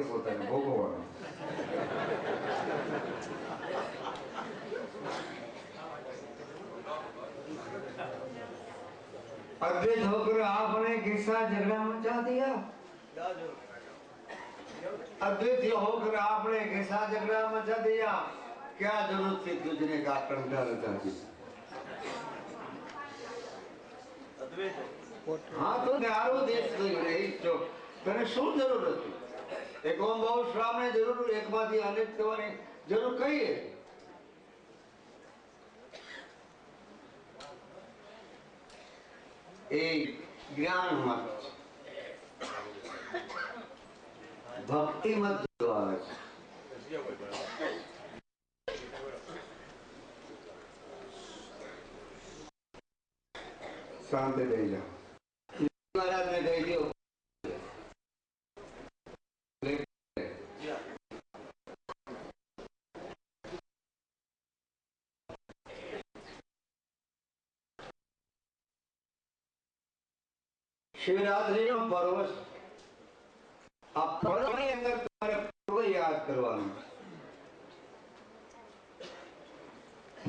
પોતાને ભોગવવાનું. अद्वैत होकर आपने किसका झगड़ा मचा दिया? अद्वैत होकर आपने किसका झगड़ा मचा दिया? क्या जरूरत थी तुझने का कंधा रचा दी? हाँ तो न्यारो देश नहीं तो तने શું જરૂર હતી? એક ઓમ ભાવ શ્રામને જરૂર એકમાંથી અનેક થવાની જરૂર કઈ છે? એ જ્ઞાન મત ભક્તિ મત જો આવે છે. શાંતિ રહી જાઓ. મહારાજને કહી દો शिवरात्रि નો પર્વ આ પર્વની અંદર તમારે પૂર્વ યાદ કરવાનું.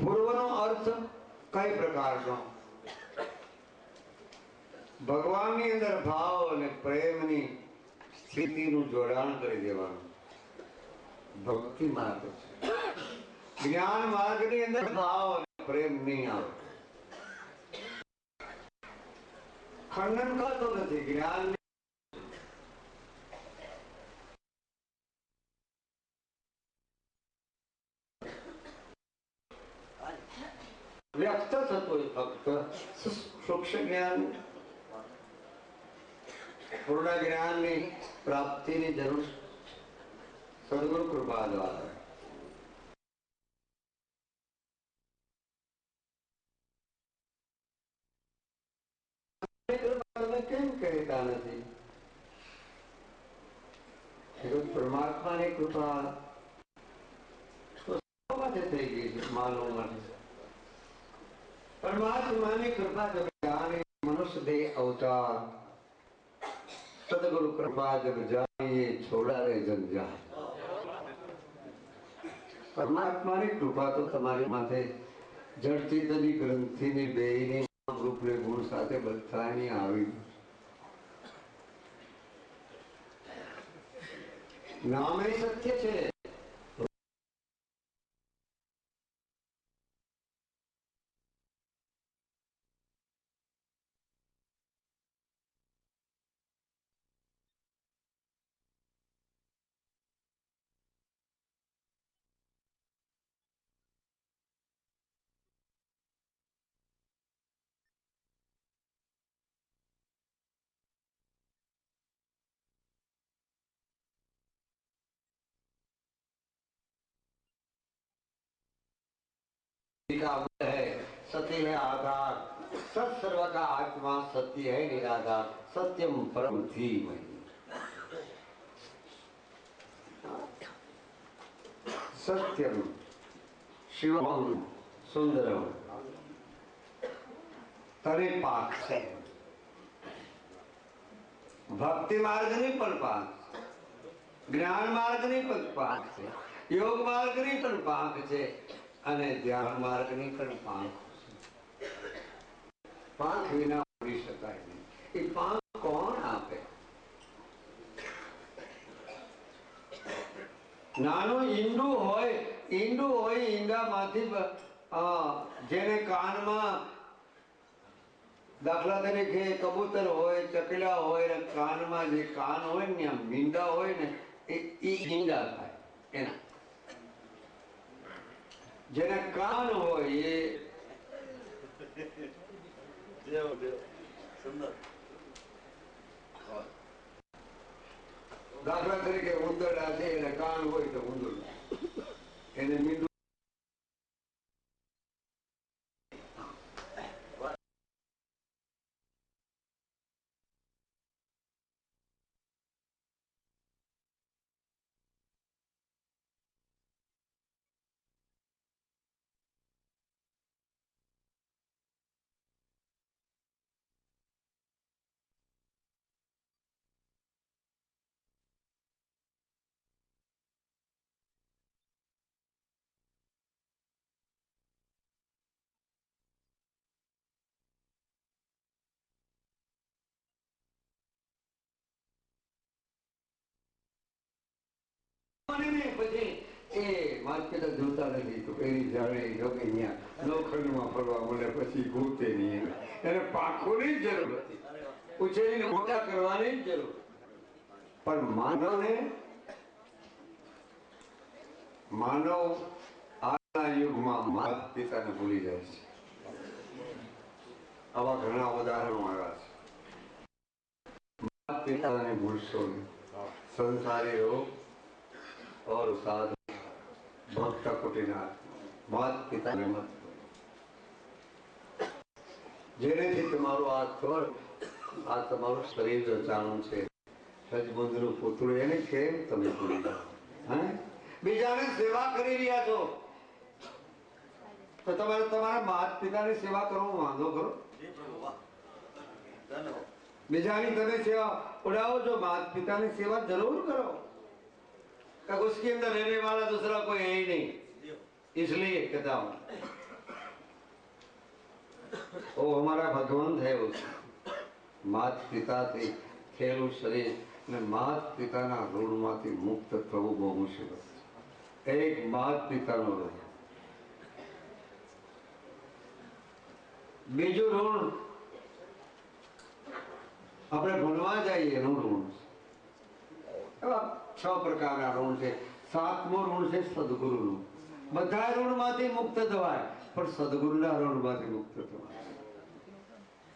પૂર્વનો અર્થ કઈ પ્રકારનો? ભગવાનની અંદર ભાવ અને પ્રેમની સ્થિતિનું જોડાણ કરી દેવાનું. ભક્તિ માર્ગ છે. જ્ઞાન માર્ગની અંદર ભાવ અને પ્રેમ નહીં આવે. ખંડન કરતો નથી જ્ઞાન. વ્યક્ત થતો ફક્ત સૂક્ષ્મ જ્ઞાન પૂર્ણ જ્ઞાનની પ્રાપ્તિની જરૂર સદગુરુ કૃપા દ્વારા. કેમ કહેતા નથી? પરમાત્માની કૃપા થઈ ગઈ છે માનવ માટે. परमात्मा कृपा जब जाने मनुष्य दे अवतार सदगुरु कृपा जब जानिए छोड़ा रे जंजाल. परमात्मा की कृपा तो तुम्हारे माथे जड़ती तनी ग्रंथि ने बेईने रूप ने गुण साथे बदलानी आवी. नामे सत्य छे. है सत्य है आधार. सत सर्व का आत्मा सत्य है निराधार. सत्यम परम धीमहि. सत्यम शिवम सुंदरम तरे पाक છે. ભક્તિ માર્ગની પણ પાક છે. જ્ઞાન માર્ગની પણ પાક છે. યોગ માર્ગની પણ પાક છે અને ધ્યાન માર્ગની પણ પાંખ છે. પાંખ વિના ઉડી શકાય નહીં. એ પાંખ કોણ આપે? નાનું ઈંડું હોય ઈંડામાંથી જેને કાનમાં દાખલા તરીકે કબૂતર હોય ચકલા હોય ને કાનમાં જે કાન હોય ને મીંડા હોય ને એ ઈંડા થાય. એના જેને કાન હોય એ દાખલા તરીકે ઉંદરડા છે એને કાન હોય તો ઉંદર એને મીંડું પછી એ માતા પિતા જોતા નથી તો એની જાણે ગમે ત્યાં લોખંડમાં ફરવા મળે પછી ગોતે નહીં એને પાંખોની જ જરૂર હતી, ઉછેરીને મોટા કરવાની જ જરૂર. પણ માનવ આજના યુગમાં માતા પિતાને ભૂલી જાય છે. આવા ઘણા ઉદાહરણો આવ્યા છે. માતા પિતાને ભૂલશો નહીં. સંસારી રોગ और साधु भक्त कुटीनाथ माता પિતાને મત. જેનેથી તમારું આ થર આ તમારું શરીર રચાણું છે સજબુદ્ધનું પુતળું એને કેમ તમે ભૂલી જાઓ? બીજાની સેવા કરી રહ્યા છો તો તમારે તમારા માતા પિતાની સેવા કરો વાંધો કરો. બીજાની તમે સેવા ઉડાવો છો, माता पिता की सेवा जरूर करो. उसके अंदर रहने वाला दूसरा कोई है ही नहीं, इसलिए कहता हूं वो हमारा भगवंत है. माता पिता थी खेलू शरीर ने माता पिता ना ऋण माथी मुक्त थવું બહુ મુશ્કેલ છે. એક માતા પિતાનો ઋણ, બીજું ઋણ આપણે ભણવા જઈએ એનું ઋણ. એવા 6 પ્રકારના ઋણ છે. 7મું ઋણ છે સદગુરુનું. બધા ઋણમાંથી મુક્ત થવાય પણ સદગુરુના ઋણમાંથી મુક્ત થવાય.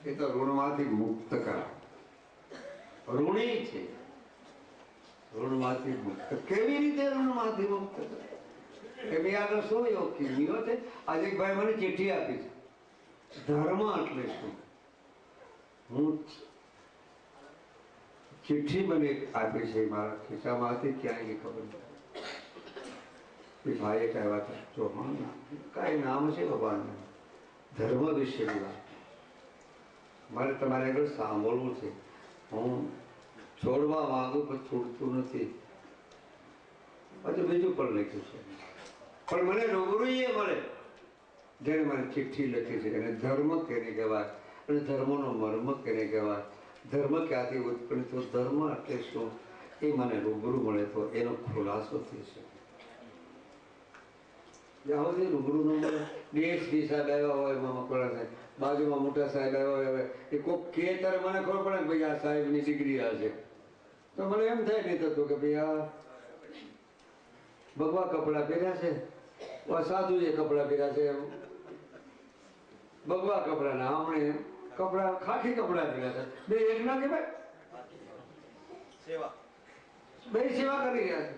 એ તો ઋણમાંથી મુક્ત કરાય. ઋણી છે, ઋણમાંથી મુક્ત. કેવી રીતે ઋણમાંથી મુક્ત કરાય? એની આગળ શું એવો કિમિયો છે? આજે એક ભાઈ મને ચિઠ્ઠી આપી છે. ધર્મ એટલે શું? હું ચિઠ્ઠી મને આપી છે મારા ખિસ્સામાંથી, ક્યાંય ખબર નથી. ભાઈએ કહેવા હતા ચૌહાણ કાંઈ નામ છે ભગવાનનું, ધર્મ વિશેની વાત મારે તમારે આગળ સાંભળવું છે. હું છોડવા માંગુ પણ છૂટતું નથી. પછી બીજું પણ લખ્યું છે, પણ મને રૂબરૂ એ મળે જેને મને ચિઠ્ઠી લખી છે. અને ધર્મ કેને કહેવાય અને ધર્મનો મર્મ કેને કહેવાય, ધર્મ ક્યાંથી ઉત્પન્ન થયો, ધર્મ એટલે શું, એ મને રૂબરૂ મળે તો એનો ખુલાસો થઈ શકે. જ્યાં સુધી રૂબરૂ ન મળે, ડીએસપી સાહેબ આવ્યા હોય એમાં મકવાણા સાહેબ, બાજુમાં મોટા સાહેબ આવ્યા હોય, એ કોઈક કે ત્યારે મને ખબર પડે કે ભાઈ આ સાહેબની ડિગ્રી આ છે, તો મને એમ થાય નહીં થતું કે ભાઈ આ ભગવા કપડાં પહેર્યા છે, સાધુએ કપડાં પહેર્યા છે, ભગવા કપડા ના હમણે કપડા ખાખી કપડા પહેર્યા છે, બે એક ના કહેવાય? બે સેવા કરી રહ્યા છે.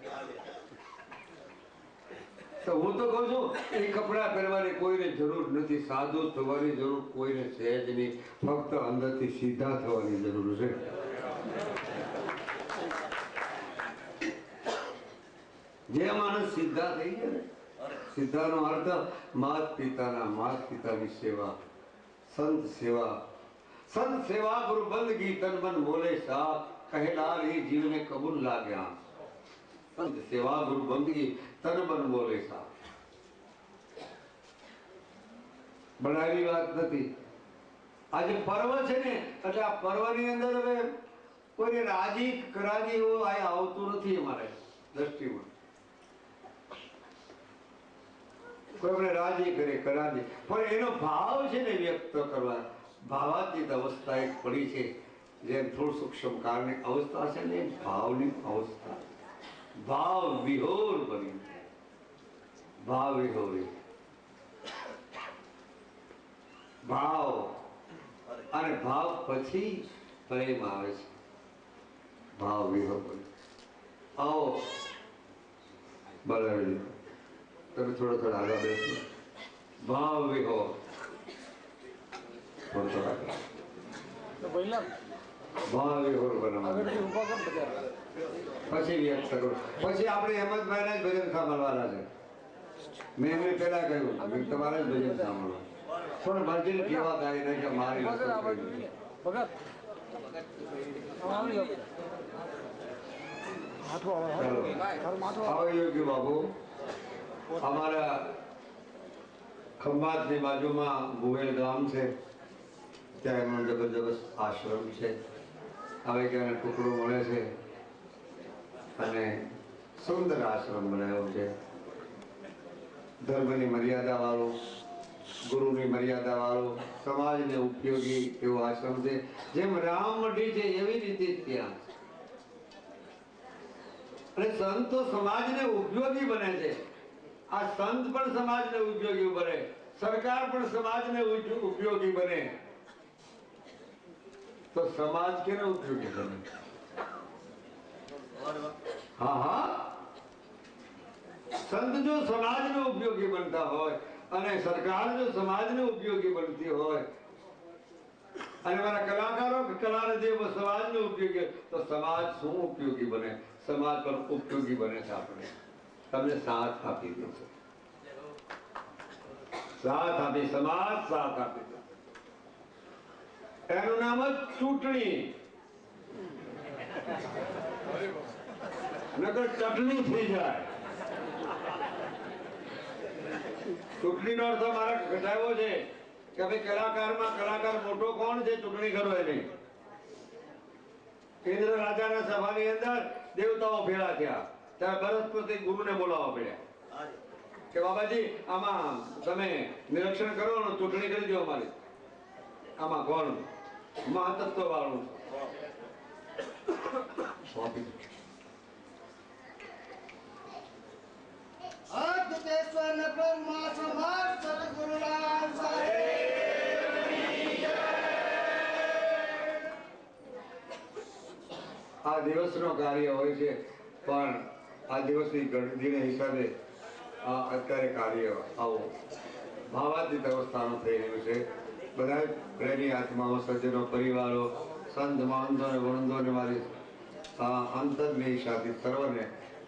તો હું તો કહું છું એ કપડા પહેરવાની કોઈને જરૂર નથી, સાધુ થવાની જરૂર કોઈને છે જ નહીં, ફક્ત અંદરથી સીધા થવાની જરૂર છે. જે માણસ સીધા થઈ ગયા, સીધાનો અર્થ માતા પિતાની સેવા, સંત સેવા. સંત સેવા ગુરુ બંદગી તન મન બોલે સાથ, કહેલા રે જીવને કબૂલ લાગ્યા. સંત સેવા ગુરુ બંદગી તન મન બોલે સાથ. બનાવી વાત નથી. આજે પર્વ છે ને, એટલે આ પર્વની અંદર હવે કોઈને રાજી કરાજી એવું આવતું નથી અમારે દ્રષ્ટિમાં. કોઈ રાજી કરે કરાજી, પણ એનો ભાવ છે ને વ્યક્ત કરવા, ભાવાતીત અવસ્થા એક પડી છે. જેમ થોડું સૂક્ષ્મ કાળની અવસ્થા છે ને, ભાવની અવસ્થા, ભાવ વિહોર બની, ભાવ વિહોરી, ભાવ અને ભાવ પછી પ્રેમ આવે છે. ભાવ વિહોર બની. આવો બરાબર, તમે થોડો આગળ બેસો. ભાવ વિહોર થોડો ભાવ વિહોર બનાવવાનો, પછી વ્યક્ત કરો. પછી આપણે હેમંતભાઈ જ ભજન સાંભળવાના છે. મેં એમને પેલા કહ્યું તમારે જ ભજન સાંભળવા, પણ ભજન કેવા ગાય નહીં કે મારી યોગ્ય બાબુ. અમારા ખંભાતની બાજુમાં ભુવેલ ગામ છે, ત્યાં એમનો જબરજસ્ત આશ્રમ છે. હવે ક્યાંને ટુકડો મળે છે અને સુંદર આશ્રમ બનાવ્યો છે, ધર્મની મર્યાદા વાળો, ગુરુની મર્યાદા વાળો, સમાજને ઉપયોગી એવો આશ્રમ છે. જેમ રામ મઢી છે એવી રીતે ત્યાં અને સંતો સમાજને ઉપયોગી બને છે. આ સંત પણ સમાજને ઉપયોગી બને, સરકાર પણ સમાજને ઉપયોગી બને, તો સમાજ કેને ઉપયોગી બને? હા હા, સંત જો સમાજને ઉપયોગી બનતા હોય અને સરકાર જો સમાજને ઉપયોગી બનતી હોય અને મારા કલાકારો કલાને જે સમાજને ઉપયોગી, તો સમાજ શું ઉપયોગી બને? સમાજ પર ઉપયોગી બને છે. આપણે તમને સાથ આપી દે છે, સાથ આપી, સમાજ સાથ આપી દે, એનું નામ જ ચૂંટણી. નકર ચટણી થઈ જાય. ચૂંટણીનો અર્થ મારે ઘટાડવો છે કે ભાઈ કલાકાર મોટો કોણ છે? ચૂંટણી કરો એની. ઇન્દ્ર રાજાના સભાની અંદર દેવતાઓ ભેળા થયા ત્યારે બૃહસ્પતિ ગુરુને બોલાવવા પડ્યા કે બાબાજી આમાં તમે નિરીક્ષણ કરો ને ચૂંટણી કરી દો અમારી. આમાં કોણ મહત્વ વાળું આ દિવસનો કાર્ય હોય છે, પણ આ દિવસની ગણતરીના હિસાબે અત્યારે કાર્ય આવો ભાવાતીત અવસ્થાનું થઈ રહ્યું છે. બધા પ્રેમી આત્માઓ, સજ્જનો, પરિવારો, સંત મહંતો અને વૃંદોને મારી અંતરની ઈચ્છાથી સર્વને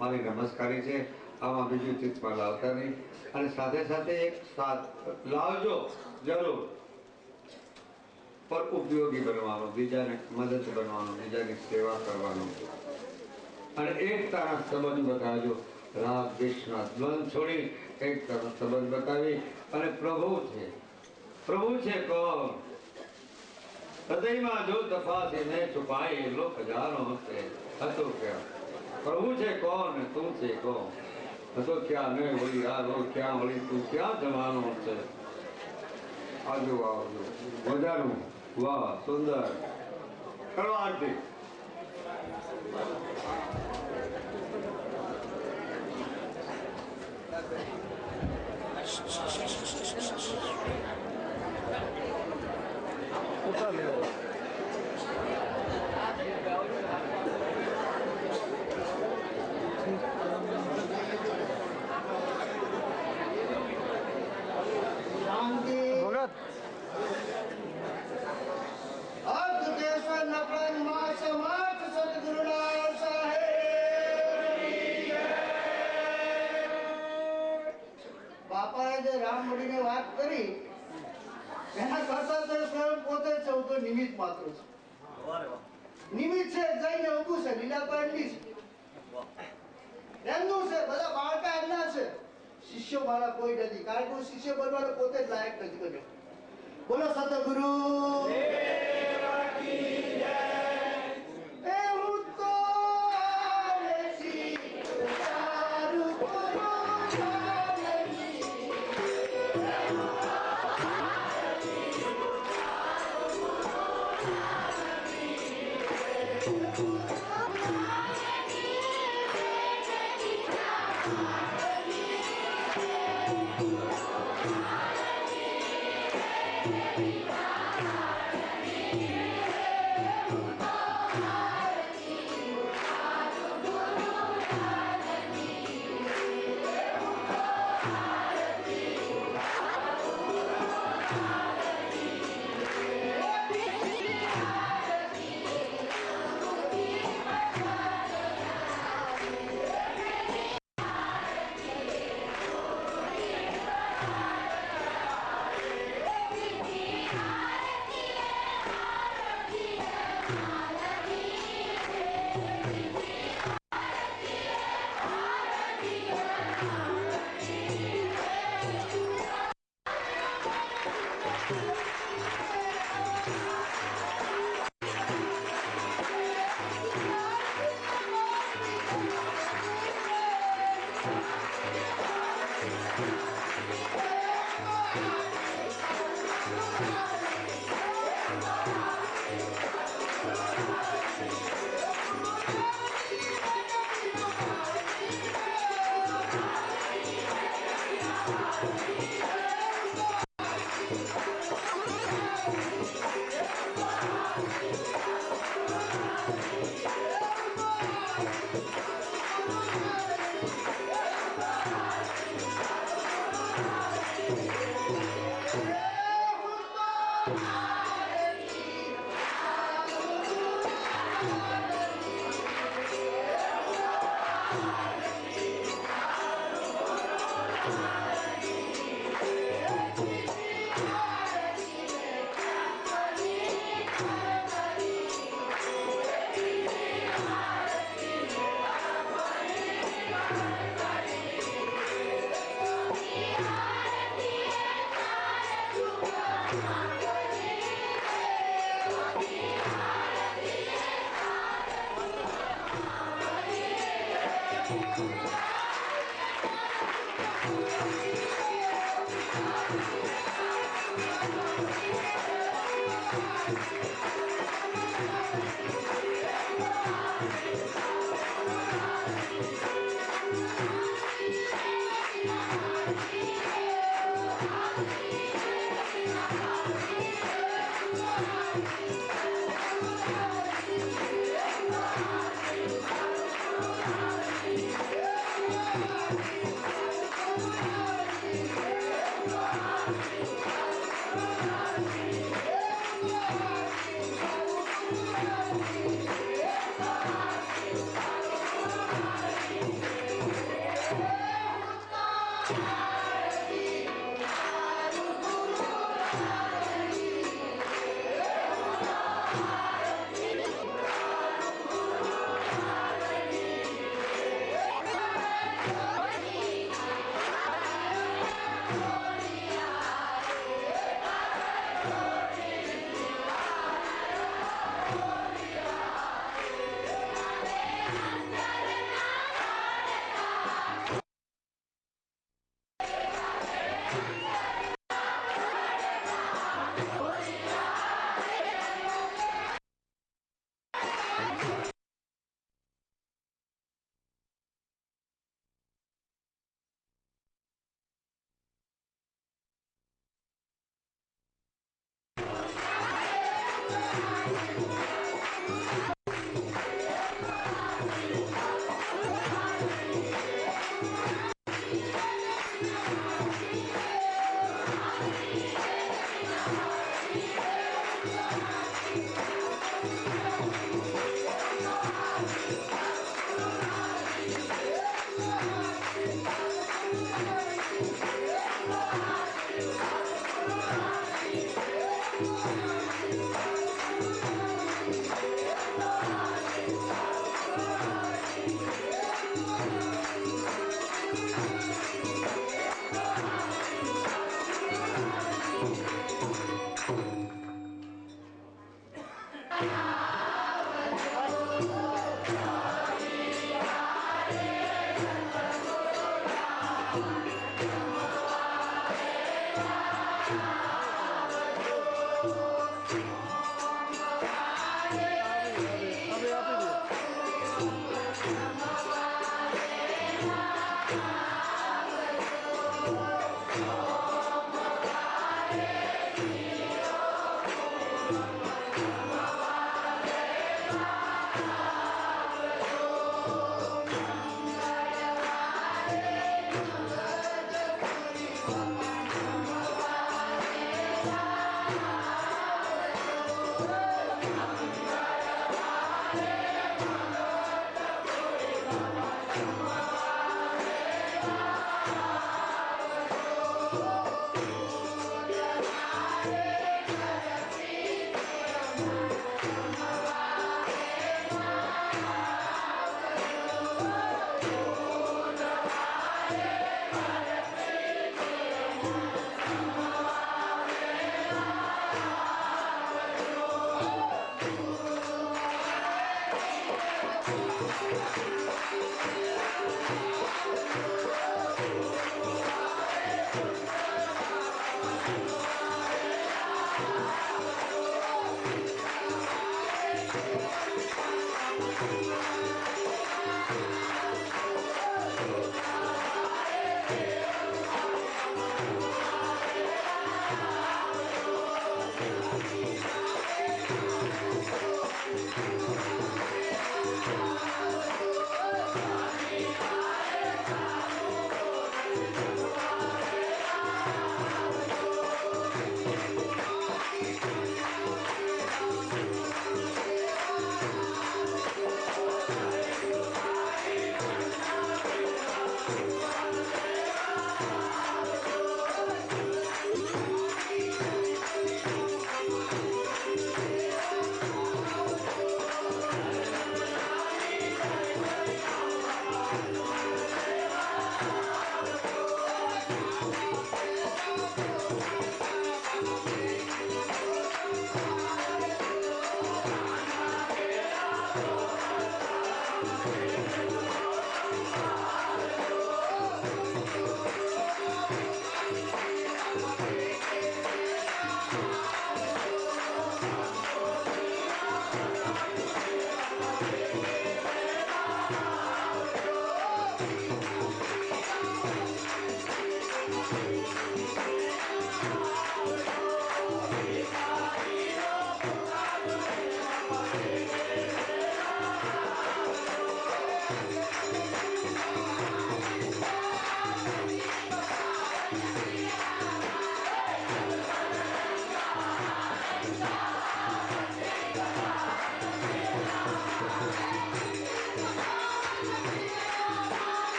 મારી નમસ્કારી છે. આમાં બીજું ચિત્તમાં લાવતા નહીં અને સાથે સાથે એક સાથ લાવજો જરૂર, પર ઉપયોગી બનવાનો, બીજાને મદદ બનવાનો, બીજાની સેવા કરવાનો અને એકતાના સંબંધ બતાવજો. રાગ દ્વેષના દ્વંદ છોડી એકતાનો સંબંધ બતાવી અને પ્રભુ છે. પ્રભુ છે કોણ? હૃદયમાં જો તપાસી ને છુપાઈ લો ખજાનો હશે. હતો ક્યાં? પ્રભુ છે કોણ ને તું છે કોણ? હતો ક્યાં ને વળી આ લો ક્યાં વળી તું ક્યાં જવાનો છે? આવજો આવજો, મજાનું, વાહ સુંદર. કરો આરતી. બાપાએ જે રામ મળીને વાત કરી એના કરતા તો સ્વયં પોતે છે, હું તો નિમિત્ત માત્ર છું. નિમિત્ત છે, જઈને ઊભું છે, લીલાપા એમની છે, એમનું છે, બધા બાળકા એમના છે, શિષ્યો મારા કોઈ નથી, કારણ કે હું શિષ્ય બનવાનો પોતે જ લાયક નથી બન્યો. બોલો સતગુરુ.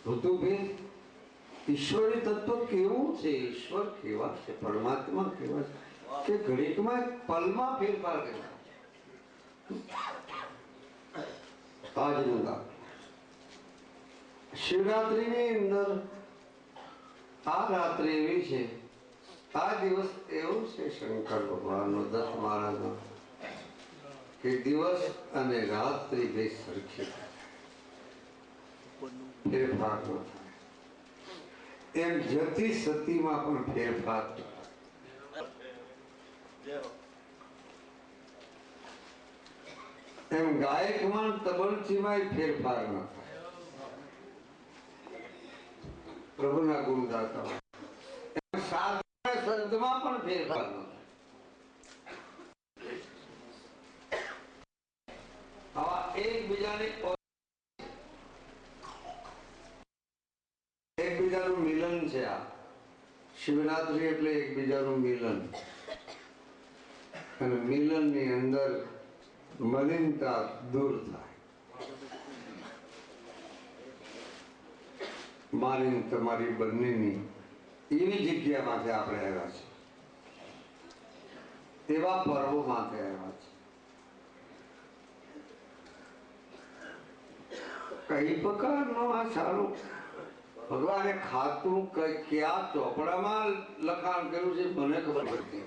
ઋતુભેદ ઈશ્વરી તત્વ કેવું છે, ઈશ્વર કેવા છે, પરમાત્મા કેવા છે કે ઘડીકમાં પલમાં ફેરફાર કર્યો. આજનું દાખલ શિવરાત્રીની અંદર આ રાત્રિ એવી છે, આ દિવસ એવું છે શંકર ભગવાનનો 10 મહારાજનો કે દિવસ અને રાત્રિ બે સરખી ફેરફાર ન થાય. એમ જતી સતીમાં પણ ફેરફાર એમ ગાયકમાં તબલચીમાં ફેરફાર ન થાય. પ્રભુના ગુણ ગાતા સાધના સંતમાં પણ ફેરફાર ન થાય. આવા એકબીજાનું મિલન છે. આ શિવરાત્રી એટલે એકબીજાનું મિલન, અને મિલનની અંદર મલિનતા દૂર થાય. મારી તમારી બંનેની એવી જગ્યામાંથી આપણે આવ્યા છે, એવા પર્વોમાંથી આવ્યા છે. કઈ પ્રકારનો આ સારું ભગવાને ખાતું ક્યાં ચોપડામાં લખાણ કર્યું છે મને ખબર પડતી.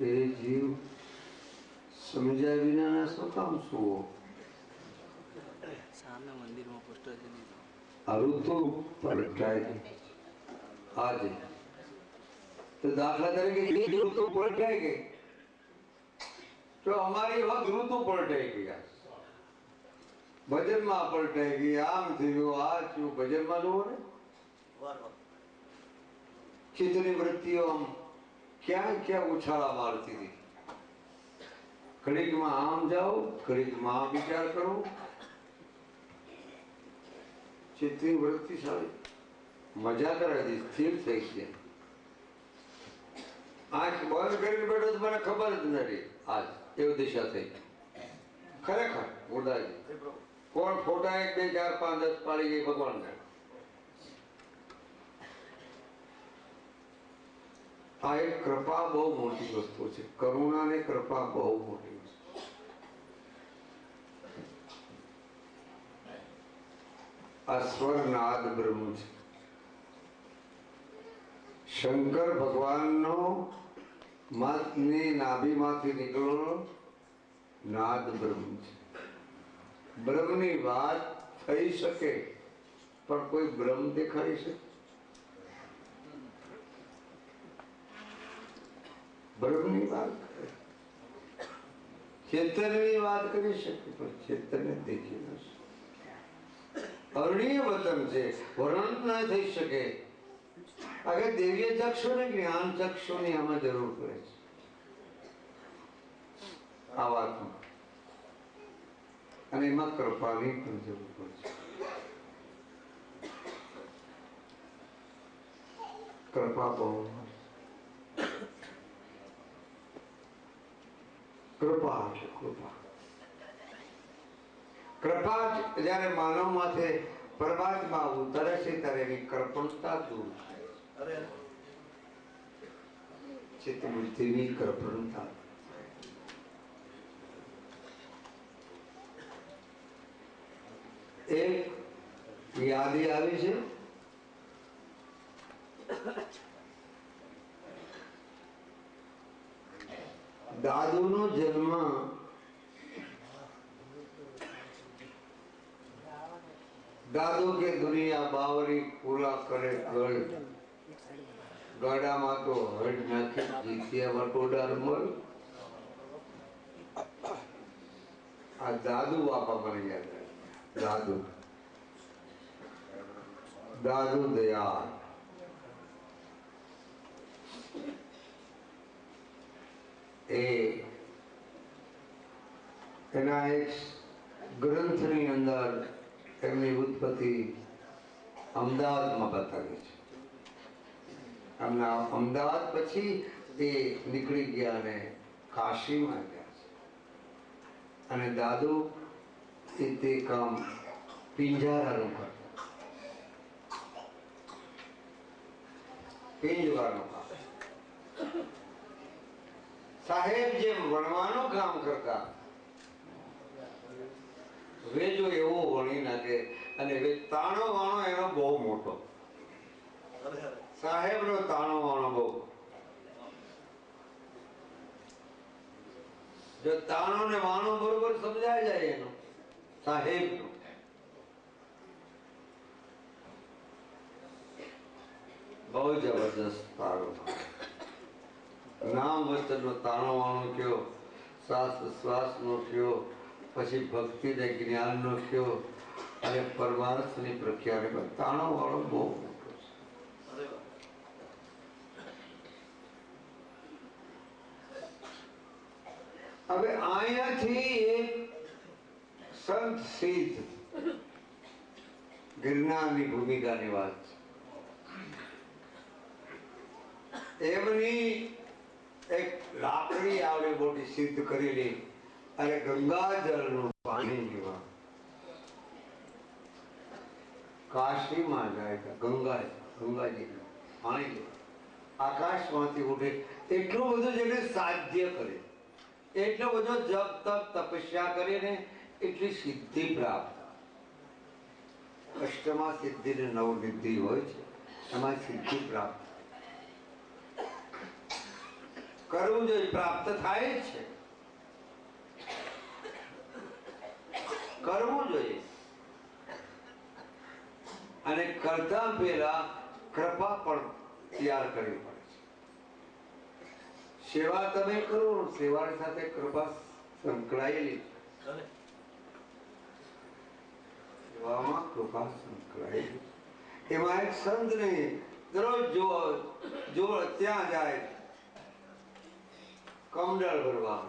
એ જીવ સમજ્યા વિના શું કામ સુવો? સામે મંદિરમાં પોસ્ટર છે. આ ઋતુ પલટાય આજે તો દાખલા તરીકે ઋતુ પલટાઈ ગઈ તો અમારી વાત ઋતુ પલટાઈ ગયા, ભજનમાં પલટાઈ ગઈ, આમ થયું, આ થયું. ભજનમાં જુઓ ને ચિત્તની વૃત્તિઓ આમ ક્યાં ઉછાળા મારતી હતી. ઘડીકમાં આમ જાઓ, ઘડીકમાં આમ વિચાર કરો. ચિત્તની વૃત્તિ સારી મજા કરાવી, સ્થિર થઈ ગયા. આંખ બંધ કરીને બેઠો તો મને ખબર જ નથી આજ એવી દિશા થઈ. ખરેખર મુર્દાજી કોણ ફોટા 1 2 4 5 10 પાડી ગઈ ભગવાન જાણે. આ એક કૃપા બહુ મોટી વસ્તુ છે. કરુણા ને કૃપા બહુ મોટી વસ્તુ. આ સ્વરનાદ બ્રહ્મ છે. શંકર ભગવાનનો નાભીમાંથી નીકળેલો નાદ બ્રહ્મ છે. બ્રહ્મની વાત થઈ શકે પણ કોઈ બ્રહ્મ દેખાડી શકે? બ્રહ્મની વાત કરે, ચેતનની વાત કરી શકે પણ ચેતનને દેખી ન શકે. અરણીય વચન છે, વર્ણન ન થઈ શકે. આગળ દેવીય ચક્ષુ ને જ્ઞાન ચક્ષુ ની આમાં જરૂર પડે છે. આ વાતમાં અને એમાં કૃપાની પણ જરૂર પડે છે. કૃપા બહુ કૃપા કૃપા જયારે માનવ માથે પરમાત્મા ઉતરે છે ત્યારે એની કૃપણતા દૂર થાય. ચિત્ત બુદ્ધિની કૃપણતા. એક યાદી આવી છે. દાદુનો જન્મ દાદુ કે દુનિયા બાવરી પૂરા કરે ગળ, ગળામાં તો હડ નાખી જીત્યા વટોડાર મળ. આ દાદુ બાપા મને યાદ આવે. દાદુ દયાળ. એના એક ગ્રંથની અંદર એમની ઉત્પત્તિ અમદાવાદમાં બતાવી છે. અમદાવાદ પછી એ નીકળી ગયા અને કાશીમાં ગયા છે. અને દાદુ તે કામ પિંજારાનું કરતા, પિંજવાનું કામ. સાહેબ જે વણવાનું કામ કરતા, વેજો એવો વણી નાખે અને તાણો વાણો એનો બહુ મોટો. સાહેબ નો તાણો વાણો બહુ. જો તાણો ને વાણો બરોબર સમજાય જાય એનો સાહેબ નો, બહુ જબરદસ્ત તાણો. નામ વચન નો તાણો વાણો કયો, શ્વાસ શ્વાસ નો કયો, પછી ભક્તિ ને જ્ઞાન નો કયો, અને પરમાર્થ ની પ્રખ્યા તાણો વાળો બહુ મોટો છે. હવે અહીંયાથી એક સંત સિદ્ધ ગિરનારની ભૂમિકાની વાત છે. એમની એક લાકડી આવડે મોટી સિદ્ધ કરેલી અને ગંગાજળનું પાણી લેવા કાશીમાં જાય છે. ગંગાજી પાણી લેવા આકાશમાંથી ઉઠે એટલું બધું જેને સાધ્ય કરે, એટલો બધો જપ તપ તપસ્યા કરીને એટલી સિદ્ધિ પ્રાપ્ત. અષ્ટમા સિદ્ધિ ને નવ નિધિ હોય છે, એમાં સિદ્ધિ પ્રાપ્ત કરવું જોઈએ. પ્રાપ્ત થાય જ છે, કરવું જોઈએ. અને કરતા પહેલા કૃપા પણ તૈયાર કરવી પડે છે. સેવા તમે કરો, સેવાની સાથે કૃપા સંકળાયેલી છે. સેવામાં કૃપા સંકળાયેલી. એમાં એક સંત ને દરરોજ જો ત્યાં જાય કમંડળ ભરવા,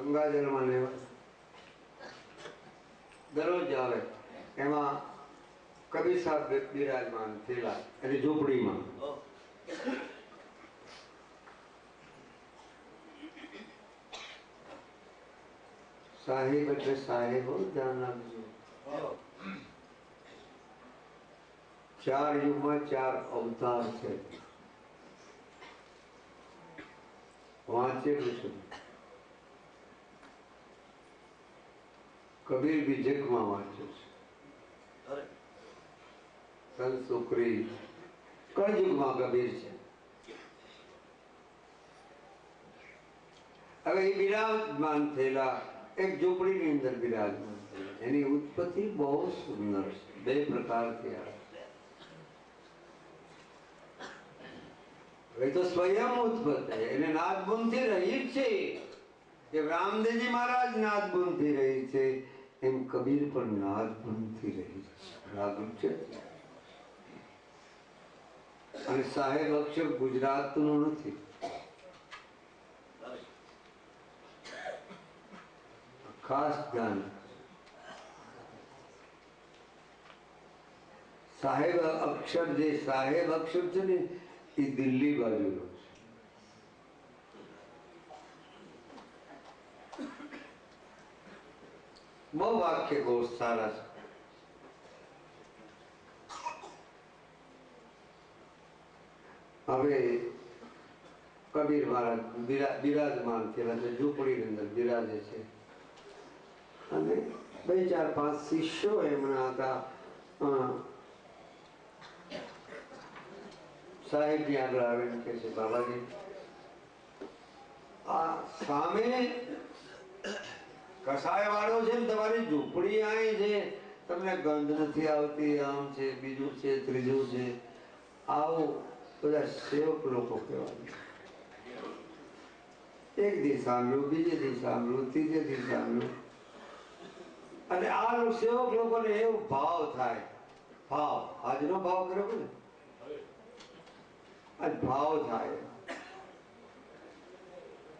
ગંગાજળમાં લેવા દરરોજ આવે. એમાં કબીર સાહેબ બિરાજમાન થયેલા એની ઝૂંપડીમાં. સાહેબ એટલે સાહેબ, ધ્યાન રાખજો. 4 યુગમાં 4 અવતાર છે. વાંચેલું છે. કબીર બીજકમાં વાંચ્યું છે. સંત સુખરી કળયુગમાં કબીર છે. હવે એ બિરાજમાન થયેલા એક ઝૂંપડીની અંદર બિરાજમાન થયેલા. એની ઉત્પત્તિ બહુ સુંદર છે. 2 પ્રકારથી આવે. હવે તો સ્વયં ઉત્પત્ત છે, એને નાદબુનથી રહી જ છે. કે રામદેવજી મહારાજ નાદબુનથી રહી છે, એમ કબીર પણ નાદબુનથી રહી છે. રાગમ છે. અને સાહેબ અક્ષર ગુજરાતનું નથી, ખાસ ધ્યાન. સાહેબ અક્ષર જે સાહેબ અક્ષર છે ને એ દિલ્હી બાજુનો છે. બહુ વાક્ય બહુ સારા છે. હવે કબીર મહારાજ બિરાજમાન થયેલા છે, ઝૂંપડીની અંદર બિરાજે છે. અને 2 4 5 શિષ્યો એમના હતા. સાહેબ ની આગળ આવીને કે છે, બાબાજી આ સામે કસાય વાળો છે ને તમારી ઝૂંપડી અહીં છે, તમને ગંધ નથી આવતી, આમ છે, બીજું છે, ત્રીજું છે. આવું બધા સેવક લોકો કહેવાય. એક દી સાંભળ્યું, બીજે દી સાંભળ્યું, ત્રીજે દી સાંભળ્યું. અને આ સેવક લોકોને એવો ભાવ થાય. ભાવ આજનો ભાવ કર્યો ને, આજ ભાવ થાય.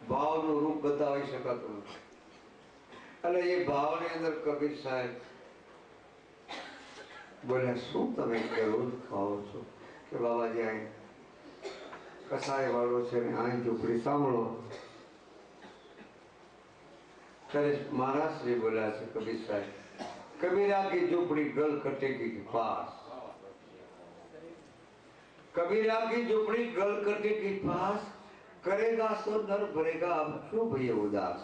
ભાવનું રૂપ બતાવી શકાતું નથી. એટલે એ ભાવની અંદર કબીર સાહેબ બોલ્યા શું તમે રોજ ખાઓ છો? કે બાબાજી અહીં કસાય વાળો છે ને અહીં ઝૂંપડી સાંભળો. ત્યારે મહારાજ શ્રી બોલ્યા છે કબીર સાહેબ, कबीरा की झोपड़ी गल कटेगी के पास, कबीरा की झोपड़ी गल कटे के पास, करेगा सो नर भरेगा अब क्यों भैया उदास.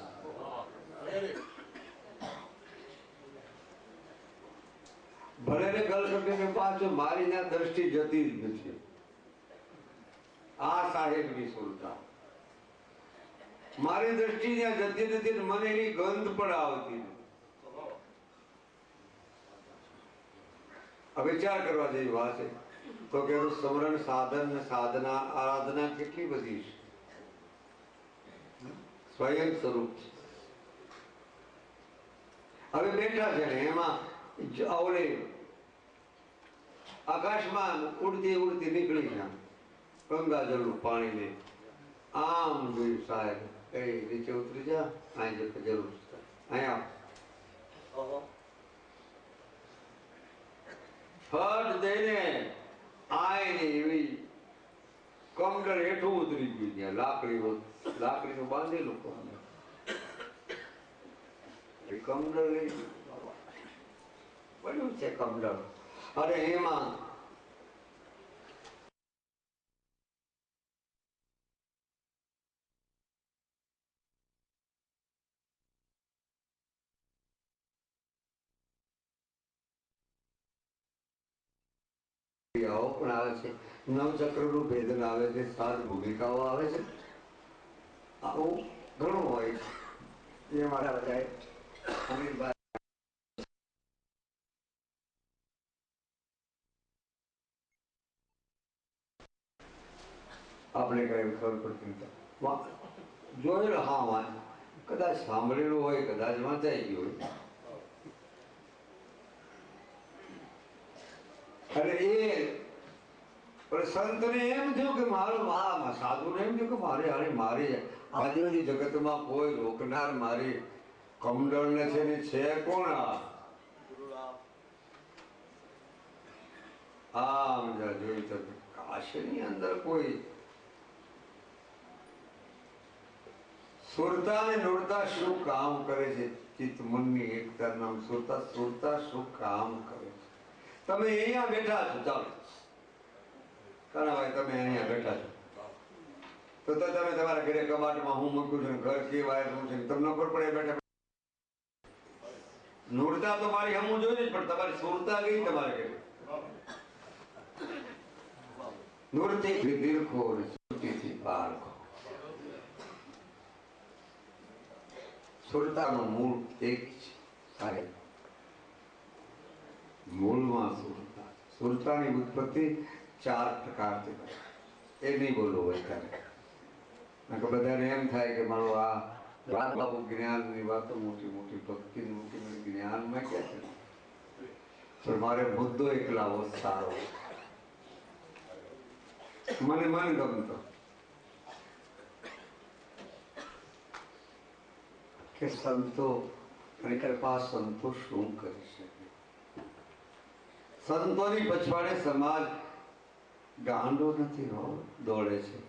ભલે ને ગલ કટે કે પાછો મારી ના દ્રષ્ટિ જતી જ નથી. આ સાહેબની સુરતા મારી દ્રષ્ટિ ત્યાં જતી નથી, મને એની ગંધ પણ આવતી નથી. વિચાર કરવા જેવી વાત છે. તો કે સ્મરણ સાધન સાધના આરાધના કેટલી બધી છે, સ્વયં સ્વરૂપ છે. હવે બેઠા છે ને એમાં આવડે આકાશમાં ઉડતી ઉડતી નીકળી ગયા ગંગાજળનું પાણી લે. આમ જોયું સાહેબ, એ નીચે ઉતરી જા, અહીં જરૂર અહીંયા ફટ દઈને આયની એવી કમડર હેઠું ઉતરી ગયું. ત્યાં લાકડીનું બાંધેલું કમડર લઈ પડ્યું છે કમડર. અરે એમાં પણ આવે છે, નવચક્રનું ભેદન આવે છે, 7 ભૂમિકાઓ આવે છે. આવું ઘણું હોય છે. એ મારા બધાએ અમીરભાઈ આપણે કઈ ખબર પડતી નથી. જોયેલું હા વાંચ કદાચ સાંભળેલું હોય, કદાચ વાંચાઈ ગયું હોય. અને એ સંતને એમ થયું કે મારો સાધુને એમ થયું કે મારે હારે મારી આદિવાસી જગતમાં કોઈ રોકનાર મારી કમંડળને છે ને છે કોણ? આમ જોયું તો કાશીની અંદર કોઈ સુરતા ને નુરતા શું કામ કરે છે? ચિત્ત મનની એકતા નામ સુરતા. સુરતા શું કામ કરે છે? તમે અહીંયા બેઠા છો, ચાલો કાનાભાઈ તમે અહીંયા બેઠા છો, તો તમે તમારા ઘરે કબાટમાં હું મૂક્યું છું, ઘર કેવાય શું છે તમને ખબર પડે બેઠા. નુરતા તો મારી હમું જોઈ જ, પણ તમારી સુરતા ગઈ તમારે ઘરે. નુરતી દિલખો ને સુરતીથી પારખો. સુરતાનું મૂળ એક છે સાહેબ, મૂળમાં સુરતા. સુરતાની ઉત્પત્તિ 4 પ્રકારથી થાય. એ નહીં બોલવું હોય ત્યારે બધાને એમ થાય કે મારું આ બાબુ જ્ઞાનની વાતો મોટી મોટી ભક્તિની મોટી મોટી જ્ઞાનમાં ક્યાં છે? પણ મારે મુદ્દો એકલાવો સારો, મને મન ગમતો કે સંતો અને કૃપા સંતો શું કરી શકે. સંતોની પછવાડે સમાજ ગાંડો નથી હો, દોડે છે.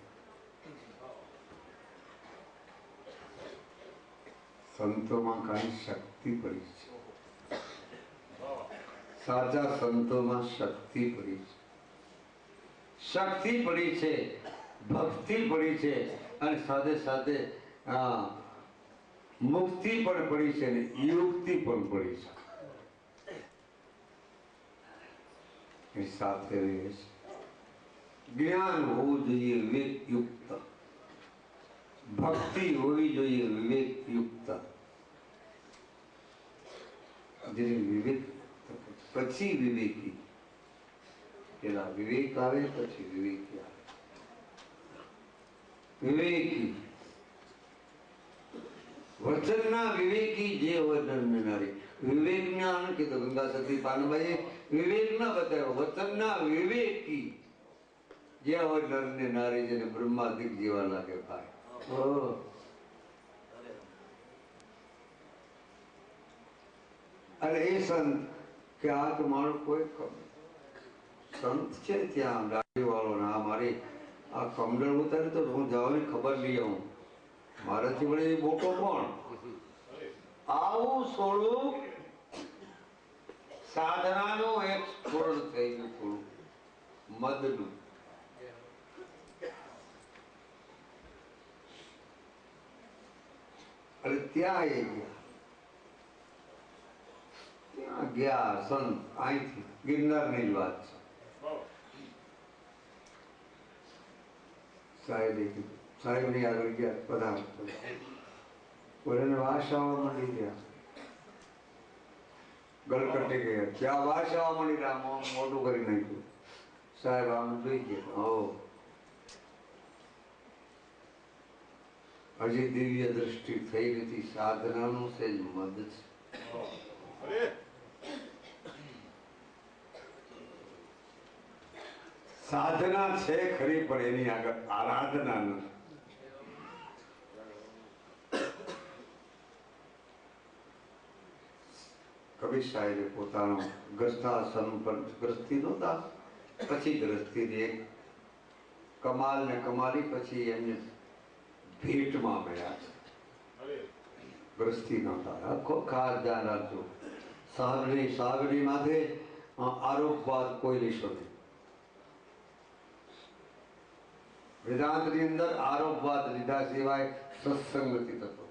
સંતોમાં કઈ શક્તિ પડી છે. સાચા સંતોમાં શક્તિ પડી છે. શક્તિ પડી છે, ભક્તિ પડી છે, અને સાથે સાથે મુક્તિ પણ પડી છે ને યુક્તિ પણ પડી છે. એ સાથે રહે છે. જ્ઞાન હોવું જોઈએ વિવેક યુક્ત, ભક્તિ હોવી જોઈએ વિવેક યુક્ત. વિવેક પછી વિવેકી, પેલા વિવેક આવે પછી વિવેકી આવે. વિવેકી વચનના વિવેકી જે હોય નર નારી. વિવેક ના કીધું ગંગા સતી પાનભાઈ વિવેક ના બતાવ્યો, વચનના વિવેકી જે હોય નર ને નારી, જેને બ્રહ્માદિક જેવા લાગે ભાઈ. અને એ સંત કે આ તો મારો કોઈ સંત છે ત્યાં દાઢી વાળો ના મારી આ કમંડળ ઉતારી તો હું જવાની ખબર લઈ આવું. મારાથી વળી મોટો કોણ? આવું થોડું સાધનાનું એક સ્ફુરણ થઈ ગયું, થોડું મદનું. અને ત્યાં એ ગયા સંત અહીંથી ગિરનારની જ વાત છે. સાહેબે કીધું, સાહેબની આગળ ગયા, બધા બોલે વાસ આવવા માંડી ગયા, ગળકટી ગયા, ત્યાં વાસ આવવા માંડી રહ્યા, મોટું કરી નાખ્યું. સાહેબ આમ જોઈ ગયા, હજી દિવ્ય દ્રષ્ટિ થઈ નથી, સાધનાનું સેજ મદ છે. સાધના છે ખરી, પણ એની આગળ આરાધના નથી. કબીર સાહેબે પોતાનો ગ્રસ્તાશ્રમ પર ગ્રસ્તી નહોતા, પછી ગ્રસ્તીની એક કમાલ ને કમાલી પછી એમને ભેટમાં મળ્યા છે. ગ્રસ્તી નહોતા. આખો ખાસ ધ્યાન રાખજો, સાહેબની માથે આરોપવાદ કોઈ લેશો નહીં. વેદાંતની અંદર આરોપવાદ લીધા સિવાય સત્સંગ નથી થતો.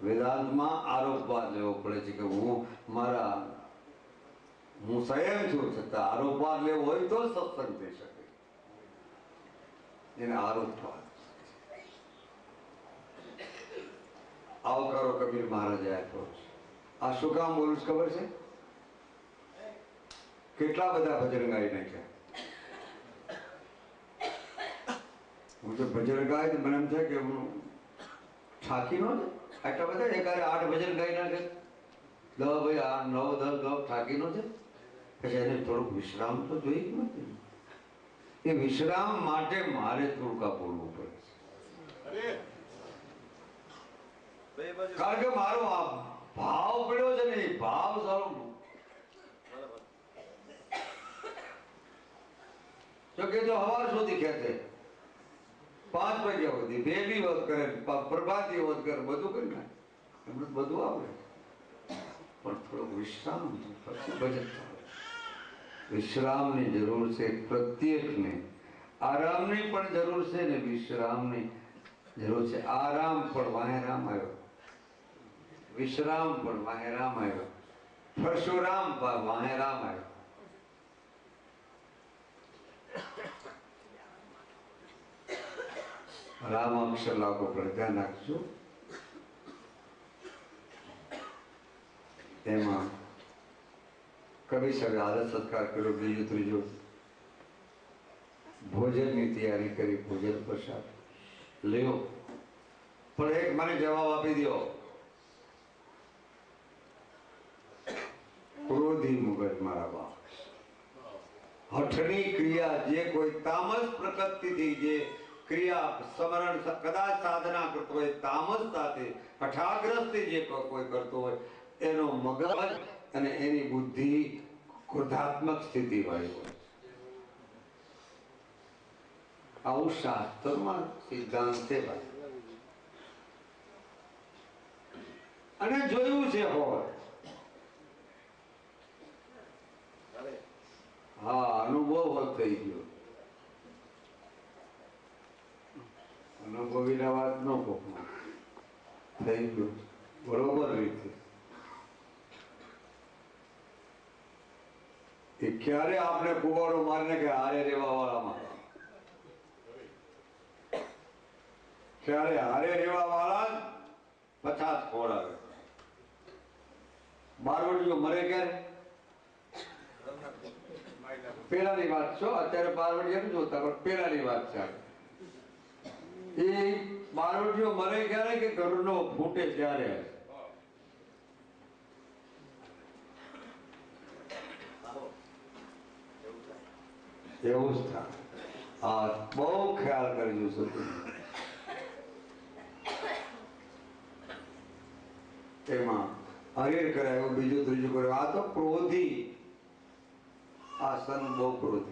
વેદાંતમાં આરોપવાદ લેવો પડે છે કે હું સંયમ છું, છતાં આરોપવાદ લેવો હોય તો સત્સંગ થઈ શકે. એને આરોપવાદ. આવકારો કબીર મહારાજે આપ્યો છે. આ શું કામ બોલું ખબર છે? કેટલા બધા ભજન ગાઈ નાખ્યા. હું તો ભજન ગાય તો મને એમ થાય કે હું થાકી નો છે. આટલા બધા એકારે 8 ભજન ગાઈ નાખે, 10 ભાઈ 8 9 10 થાકી નો છે. પછી એને થોડુંક વિશ્રામ તો જોઈએ જ નથી. એ વિશ્રામ માટે મારે થોડુંક આ બોલવું પડે છે, કારણ કે મારો આ ભાવ પડ્યો છે ને, એ ભાવ સારો. જો કે જો હવાર સુધી ખેંચે, 5 વાગ્યા સુધી ભેગી વાત કરે, પ્રભાતી વાત કરે, બધું કરી નાખે, એમને બધું આવડે, પણ થોડુંક વિશ્રામ પછી બચત થાય. વિશ્રામની જરૂર છે પ્રત્યેકને. આરામની પણ જરૂર છે ને વિશ્રામની જરૂર છે. આરામ પણ વાહે રામ આવ્યો, વિશ્રામ પણ વાહે રામ આવ્યો, પરશુરામ પણ વાહે રામ આવ્યો. રામ અક્ષર લાગુ પર ધ્યાન રાખજો. એમાં કવિ સાહેબે આદર સત્કાર કર્યો. બીજું ત્રીજું ભોજનની તૈયારી કરી, ભોજન પ્રસાદ લ્યો. પણ એક મને જવાબ આપી દો, ક્રોધી મગજ મારા બાપ, હઠની ક્રિયા જે કોઈ તામસ પ્રકૃતિથી જે ક્રિયા સ્મરણ કદાચ સાધના કરતો હોય તામસ સાથે હઠાગ્રસ્તી જે કોઈ કરતો હોય, એનો મગજ અને એની બુદ્ધિ ક્રોધાત્મક સ્થિતિ વાળી હોય. આવું શાસ્ત્રમાં સિદ્ધાંત છે ભાઈ, અને જોયું છે હોય. હા, અનુભવ થઈ ગયો. અનુભવીના વાત ન કહો, થઈ ગયું બરોબર રીતે. એ ક્યારે આપણે કુવાડો મારીને કે હારે રેવા વાળામાં, ક્યારે હારે રેવા વાળા 50 ખોડાવે. બારવટીઓ મરે ક્યારે? પેલાની વાત છો, અત્યારે બારવટીઓ નથી જોતા, પણ પેલાની વાત છે. એ બારવટીઓ મરે ક્યારે કે ઘરનો ફૂટે ત્યારે. એવું જ થાય. આ બહુ ખ્યાલ કરજો છો. એમાં હરીર કરાયો, બીજું ત્રીજું કર્યું. આ તો ક્રોધી આસન બહુ ક્રોધ.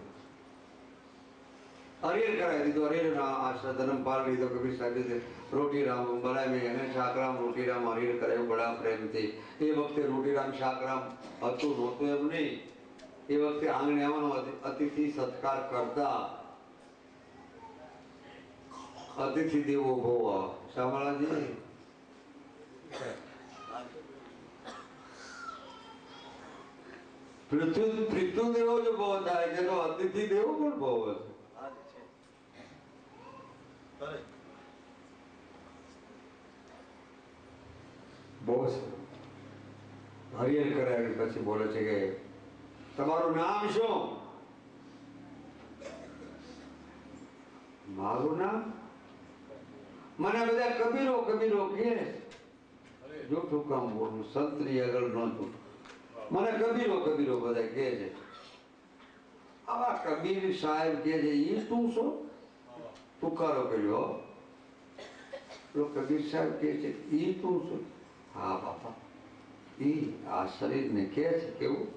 હરિહર કરાવી દીધું. હરિહરના આશ્રમ ધર્મ પાલ લીધો. કબીર સાહેબે રોટીરામ બનાવી અને શાકરામ રોટીરામ હરિહર કરાવ્યું બડા પ્રેમથી. એ વખતે રોટીરામ શાકરામ હતું નહોતું એમ નહીં. એ વખતે આંગણે આવવાનો અતિથિ સત્કાર કરતા. અતિથિ દેવો ભવ. શામળાજી પૃથુ દેવો જો ભવ થાય છે તો અતિથિ દેવો પણ ભવ છે. બહુ હરિહર કરાવી પછી બોલે છે કે તમારું નામ શું? મારું નામ? મને બધા કબીરો કબીરો કહે. જૂઠું કામ બોલું, સંતની આગળ નહોતું. મને કબીરો કબીરો બધા કહે છે. આવા કબીર સાહેબ કહે છે એ તું શું? તુકારો કર્યો. કબીર સાહેબ કહે છે એ તું શું? હા બાપા, એ આ શરીરને કહે છે કેવું?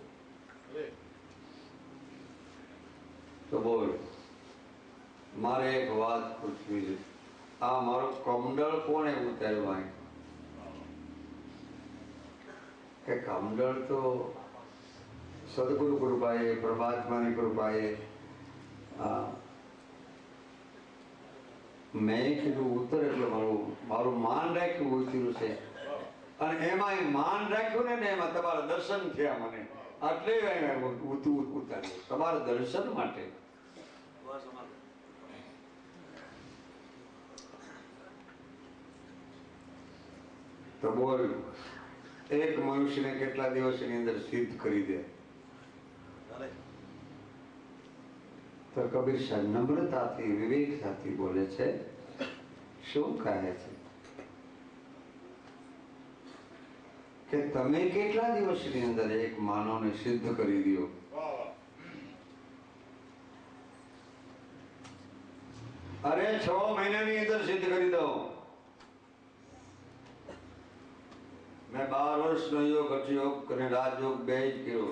તો બોલ, મારે એક વાત પૂછવી છે. આ મારો કમંડળ કોણે ઉતાર્યો? અહીં કે કમંડળ તો સદગુરુ કૃપાએ, પરમાત્માની કૃપાએ મેં કીધું ઉત્તર એટલે મારું માન રાખ્યું ઉતર્યું છે. અને એમાં માન રાખ્યું ને એમાં તમારા દર્શન થયા મને એટલે ઉતાર્યું તમારા દર્શન માટે. તો બોલ, એક મનુષ્યને કેટલા દિવસની અંદર સિદ્ધ કરી દે? તો કબીર સાહેબ નમ્રતાથી વિવેક સાથે બોલે છે. શું કહે છે કે તમે કેટલા દિવસની અંદર એક માનવને સિદ્ધ કરી દો? અરે 6 મહિનાની અંદર સિદ્ધ કરી દો. મેં 12 વર્ષનો યોગ, હઠયોગ અને રાજયોગ બે જ કર્યો.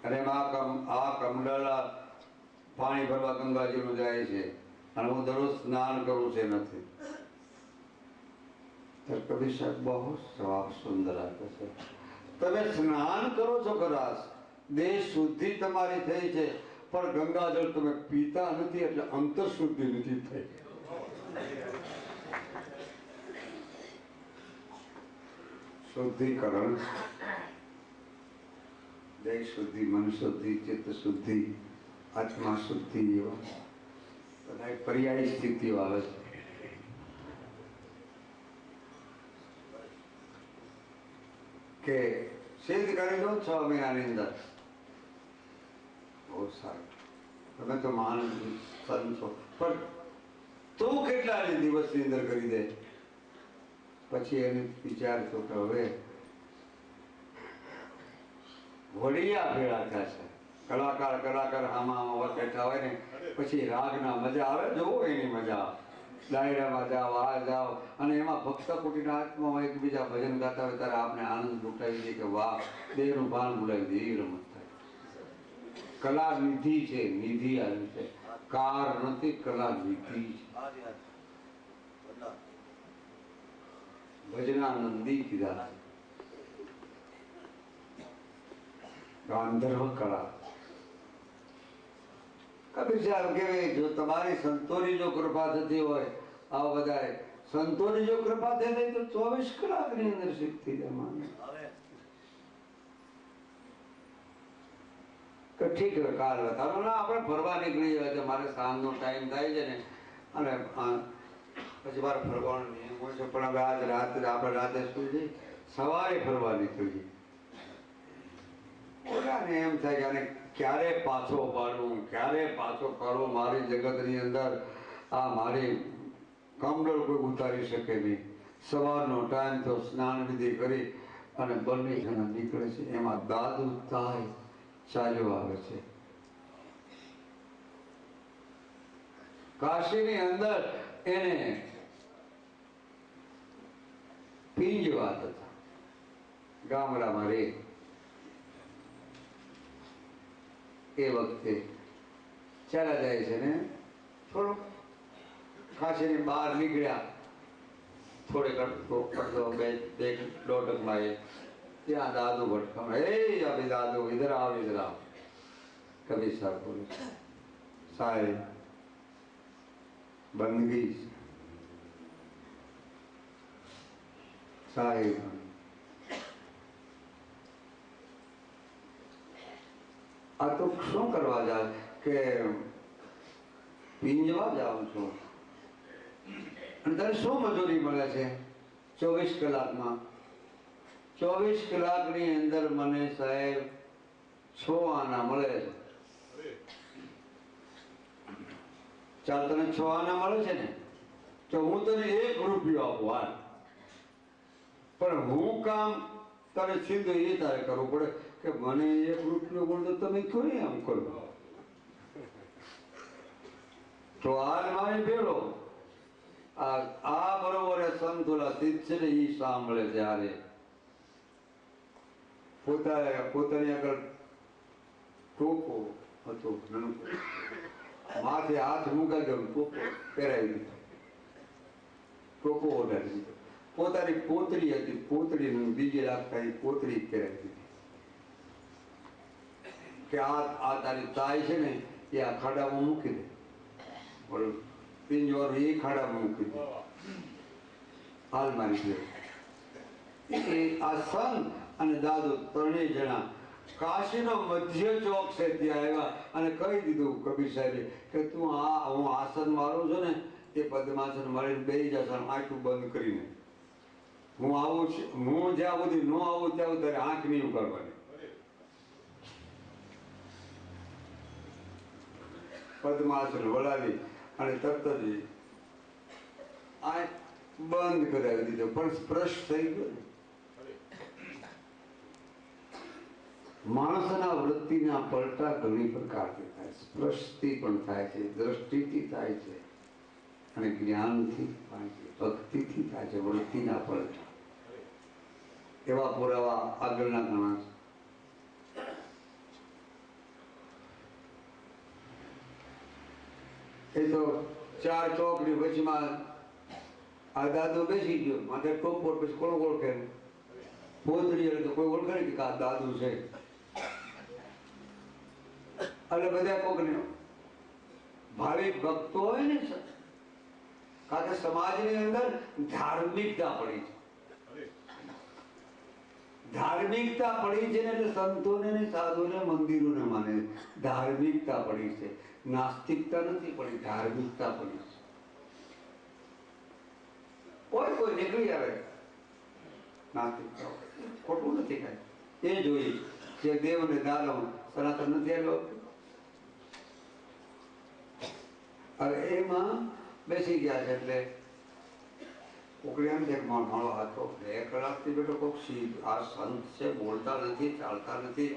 અને આ કમંડળ પાણી ભરવા ગંગાજીનું જાય છે અને હું દરરોજ સ્નાન કરું છે નથી. કબીર સાહેબ બહુ જવાબ સુંદર આપે છે. તમે સ્નાન કરો છો ખરા, દેહ શુદ્ધિ તમારી થઈ છે, પણ ગંગાજળ તમે પીતા નથી એટલે અંતર શુદ્ધિ નથી થઈ. શુદ્ધિકરણ, દેહ શુદ્ધિ, મન શુદ્ધિ, ચિત્ત શુદ્ધિ, આત્મા શુદ્ધિ એવા બધા પર્યાયી સ્થિતિઓ આવે છે. કે સિદ્ધ કરી દો 6 મહિનાની અંદર. બહુ સારું, તમે તો મહાન સંત છો, પણ તું કેટલા દિવસની અંદર કરી દે? પછી એને વિચાર તો કે હવે વડિયા ભેળા થશે. કલાકાર આમાં બેઠા હોય ને પછી રાગના મજા આવે. જોવો એની મજા. ડાયરામાં જાઓ, આ જાઓ અને એમાં ભક્ત કુટીના આત્મામાં એકબીજા ભજન ગાતા હોય ત્યારે આપણે આનંદ લૂંટાવી દઈએ કે વાહ, દેહનું ભાન ભૂલાવી દઈએ. એવી રમત થાય. કલા નિધિ છે, નિધિ આવી છે. કાર નથી, કલા નિધિ છે. ભજનાનંદી કીધા ગાંધર્વ કળા. કબીર સાહેબ કહેવાય જો તમારી સંતોની જો કૃપા થતી હોય, આવા બધા સંતોની જો કૃપા થઈ જાય તો 24 કલાકની અંદર સિદ્ધ થઈ જાય. ઠીક કાલ બતાવો ને આપણે ફરવા નીકળી જાય છે. મારે સાંજનો ટાઈમ થાય છે ને અને પછી મારે ફરવાનો નિયમ હોય છે, પણ હવે આજ રાત્રે આપણે રાતે સુઈ જઈએ, સવારે ફરવા નીકળી જઈએ. ઓલાને એમ થાય કે આને ક્યારે પાછો પાડવું, ક્યારે પાછો પાડવો. મારી જગતની અંદર આ મારી કમંડળ કોઈ ઉતારી શકે નહીં. સવારનો ટાઈમ તો સ્નાન વિધિ કરી અને બંને જણા નીકળે છે. એમાં દાદુ તાય ચાલ્યો આવે છે. કાશીની અંદર એને પીંજવાત હતા, ગામડામાં રે. એ વખતે ચાલ્યા જાય છે ને થોડુંક કાશીની બહાર નીકળ્યા, થોડેક અડધો બે 1.5 માઇલ, ત્યાં દાદુ ભટકામ, હે અભી દાદુ ઇધર આવ ઇધર આવ. કબીર સાહેબ બોલે, સાહેબ બંદગી સાહેબ, આ તો શું કરવા જાય કે પીંજવા જાઉં છું, અને તને શું મજૂરી મળે છે 24 કલાકમાં? 24 કલાકની અંદર મને સાહેબ 6 આના મળે છે. ચાલ, તને 6 આના મળે છે ને, તો હું તને 1 રૂપિયો આપું હાલ, પણ હું કામ તારે સીધું એ તારે કરવું પડે કે મને 1 રૂપિયો મળે તો તમે ક્यों આમ કરો? તો હાલ મારી ભેળો આ બરોબર સંતુલા તીત છે ને, એ સાંભળે ત્યારે પોતાની આગળ ટોપો હતો, માથે હાથ મુકાઈ ટોપો પહેરાવી દીધો, ટોપો ઓઢાડી દીધો. પોતાની પોતરી હતી, પોતરી બીજી રાખતા એ પોતરી પહેરાવી દીધી કે આ તારી તાઈ છે ને એ આ ખાડામાં મૂકી દે, પિંજોર એ ખાડામાં મૂકી દે, હાલ મારી ગયો. આ સંત અને દાદુ ત્રણેય જણા કાશીનો મધ્ય ચોક છે ત્યાં આવ્યા અને કહી દીધું કબીર સાહેબે કે તું હું આસન મારું છું ને એ પદ્માસન મારીને બેસી જશે, આંખું બંધ કરીને. હું આવું છું, હું જ્યાં સુધી ન આવું ત્યાં તારે આંખ નહીં ઉગાડવાની. પદ્માસન વળાવી અને તરત જ આંખ બંધ કરાવી દીધો, પણ સ્પર્શ થઈ ગયો ને. માણસના વૃત્તિના પલટા ઘણી પ્રકારથી થાય, સ્પર્શથી પણ થાય છે, દ્રષ્ટિથી થાય છે, અને જ્ઞાનથી થાય છે, ભક્તિથી થાય છે. વૃત્તિના પલટા એવા પુરાવા આગળના ઘણા છે. એ તો 4 ચોકની વચમાં આ દાદો બેસી ગયો, માથે ટોપો, પછી કોણ ઓળખે? પોતરી એટલે કોઈ ઓળખે ને કે આ દાદુ છે. એટલે બધા કોકને ભાવિક ભક્તો હોય ને, કારણ કે સમાજની અંદર ધાર્મિકતા પડી છે, ધાર્મિકતા પડી છે ને, એટલે સંતોને ને સાધુને મંદિરોને માને. ધાર્મિકતા પડી છે, નાસ્તિકતા નથી પડી, ધાર્મિકતા પડી છે. કોઈ નીકળી આવે નાસ્તિકતા, ખોટું નથી કાંઈ. એ જોઈ કે દેવ ને દાનવ સનાતન નથી આવ્યો. હવે એમાં બેસી ગયા છે, એટલે ઉકળી એમ છે કે મારો હાથો 2 કલાકથી બેઠો, કોક આ સંત છે, બોલતા નથી, ચાલતા નથી,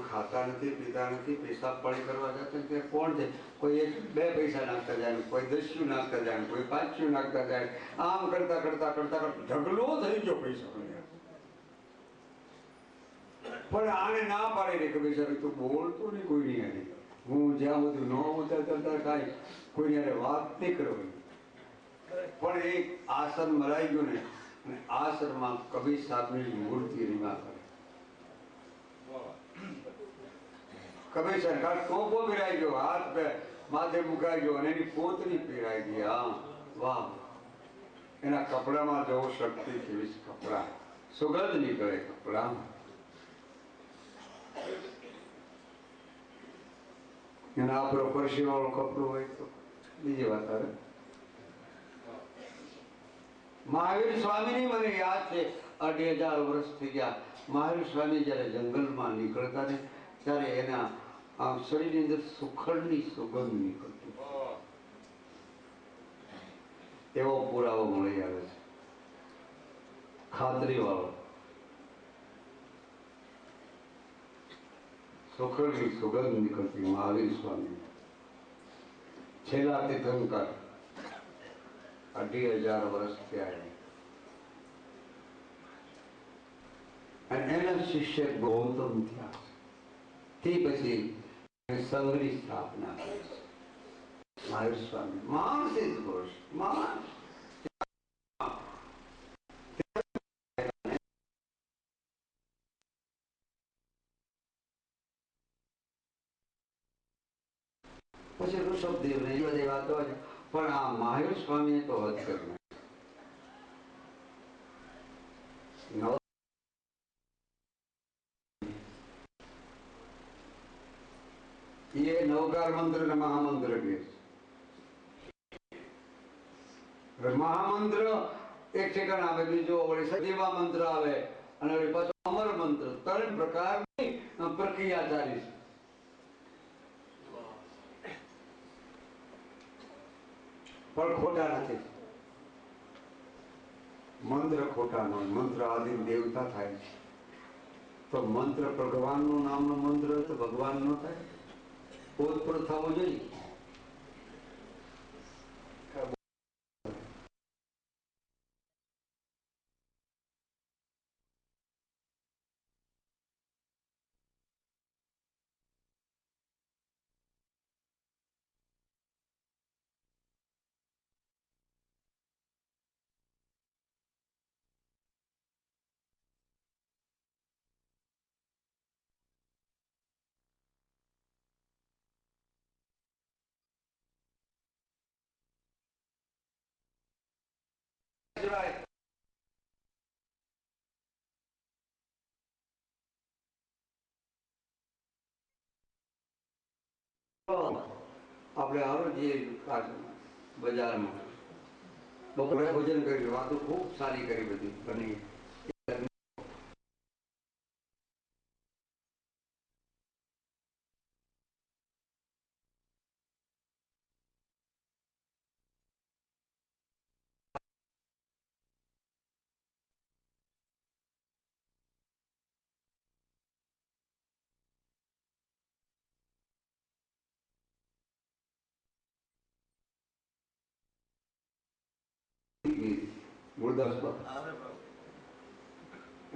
ખાતા નથી, પીતા નથી, પેશાબ પાણી કરવા જતા તે કોણ છે? કોઈ 2 પૈસા નાખતા જાય, કોઈ 10 નાખતા જાય, કોઈ 5 નાખતા જાય. આમ કરતા કરતા કરતા ઢગલો થઈ ગયો પૈસા. પણ આને ના પાડી દે કે ભાઈ તું બોલતો નહીં કોઈ નહીં આવી, હું જ્યાં બધું ન ઉતરતા કાંઈ કોઈની હારે વાત નહીં કરવાની. પણ એક આસન મરાઈ ગયું ને, અને આસનમાં કબીર સાહેબની મૂર્તિ રીમા કરે. કબીર સાહેબ ટોપો પહેરાઈ ગયો, હાથ માથે મુકાઈ ગયો, અને એની પોતરી પહેરાઈ ગઈ. હા, વાહ! એના કપડામાં જવો શક્તિ કેવી છે, કપડા સુગંધ નીકળે કપડામાં. અને આપણો પરસેવાળું કપડું હોય તો બીજી વાત આવે. મહાવીર સ્વામીની મને યાદ છે, 2500 વર્ષ થઈ ગયા. મહાવીર સ્વામી જયારે જંગલમાં નીકળતા ને ત્યારે એના શરીરની અંદર સુખડની સુગંધ નીકળતી, એવો પુરાવો મળી આવે છે, ખાતરી વાળો. સુખડની સુગંધ નીકળતી મહાવીર સ્વામી, છેલ્લા તીર્થંકર, 2500 વર્ષ થયા. અને એના શિષ્ય ગૌતમ થયા. તે પછી સંઘની સ્થાપના કરી છે. મહાવીર સ્વામી માણસ જ પુરુષ, માણસ. પછી ઋષભદેવ ને એ બધી વાતો છે, પણ આ મહાવીર સ્વામીએ તો હદ કરી. એ નવકાર મંત્ર ને મહામંત્ર કે મહામંત્ર એક ઠેકાણ આવે, બીજો વળી સજીવા મંત્ર આવે, અને વળી પાછો અમર મંત્ર. ત્રણ પ્રકારની પ્રક્રિયા ચાલી છે. પણ ખોટા નથી. મંત્ર ખોટા ન હોય. મંત્ર આદિ દેવતા થાય છે, તો મંત્ર ભગવાનનું નામનો મંત્ર તો ભગવાન નો થાય, ઓતપ્રોત થવો જોઈએ. આપણે આવો જઈએ બજારમાં, બપોરે ભોજન કર્યું, વાતો ખૂબ સારી કરી બધી બની.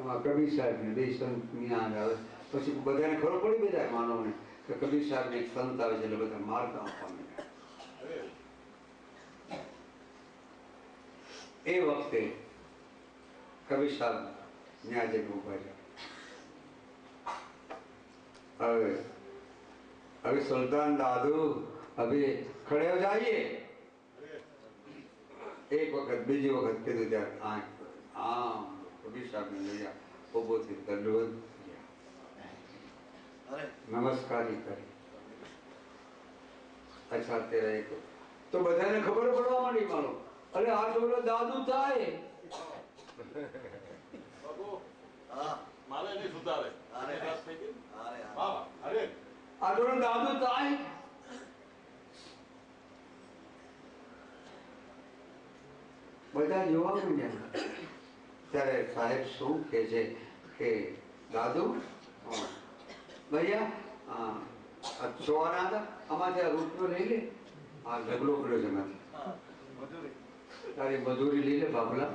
એમાં કબીર સાહેબ ને બે સંત ત્યાં આવે, પછી બધાને ખબર પડી, બધા માનવને કે કબીર સાહેબ ને એક સંત આવે છે, એટલે બધા મારતા આપવાને. એ વખતે કબીર સાહેબ ન્યા જઈને ઉભા છે. હવે સુલ્તાન દાદુ હવે ખડે હો જાઈએ. એક વખત બીજી વખત કીધું ત્યારે આંખ આમ કબીર સાહેબ ને લઈ ઉભો થી દંડવત નમસ્કારી કરી. અચ્છા અત્યારે એક તો બધાને ખબર પડવા માંડી, માનો અરે આ ડોલો દાદુ થાય. આ ડોલો દાદુ થાય. બધા જોવા માંડ્યા. ત્યારે સાહેબ શું કે છે કે દાદુ ભૈયા સોના હતા, આમાંથી આ રૂપિયો લઈ લે, આ ઢગલો પડ્યો છે એમાંથી, તારી મજૂરી લઈ લે બાબલા.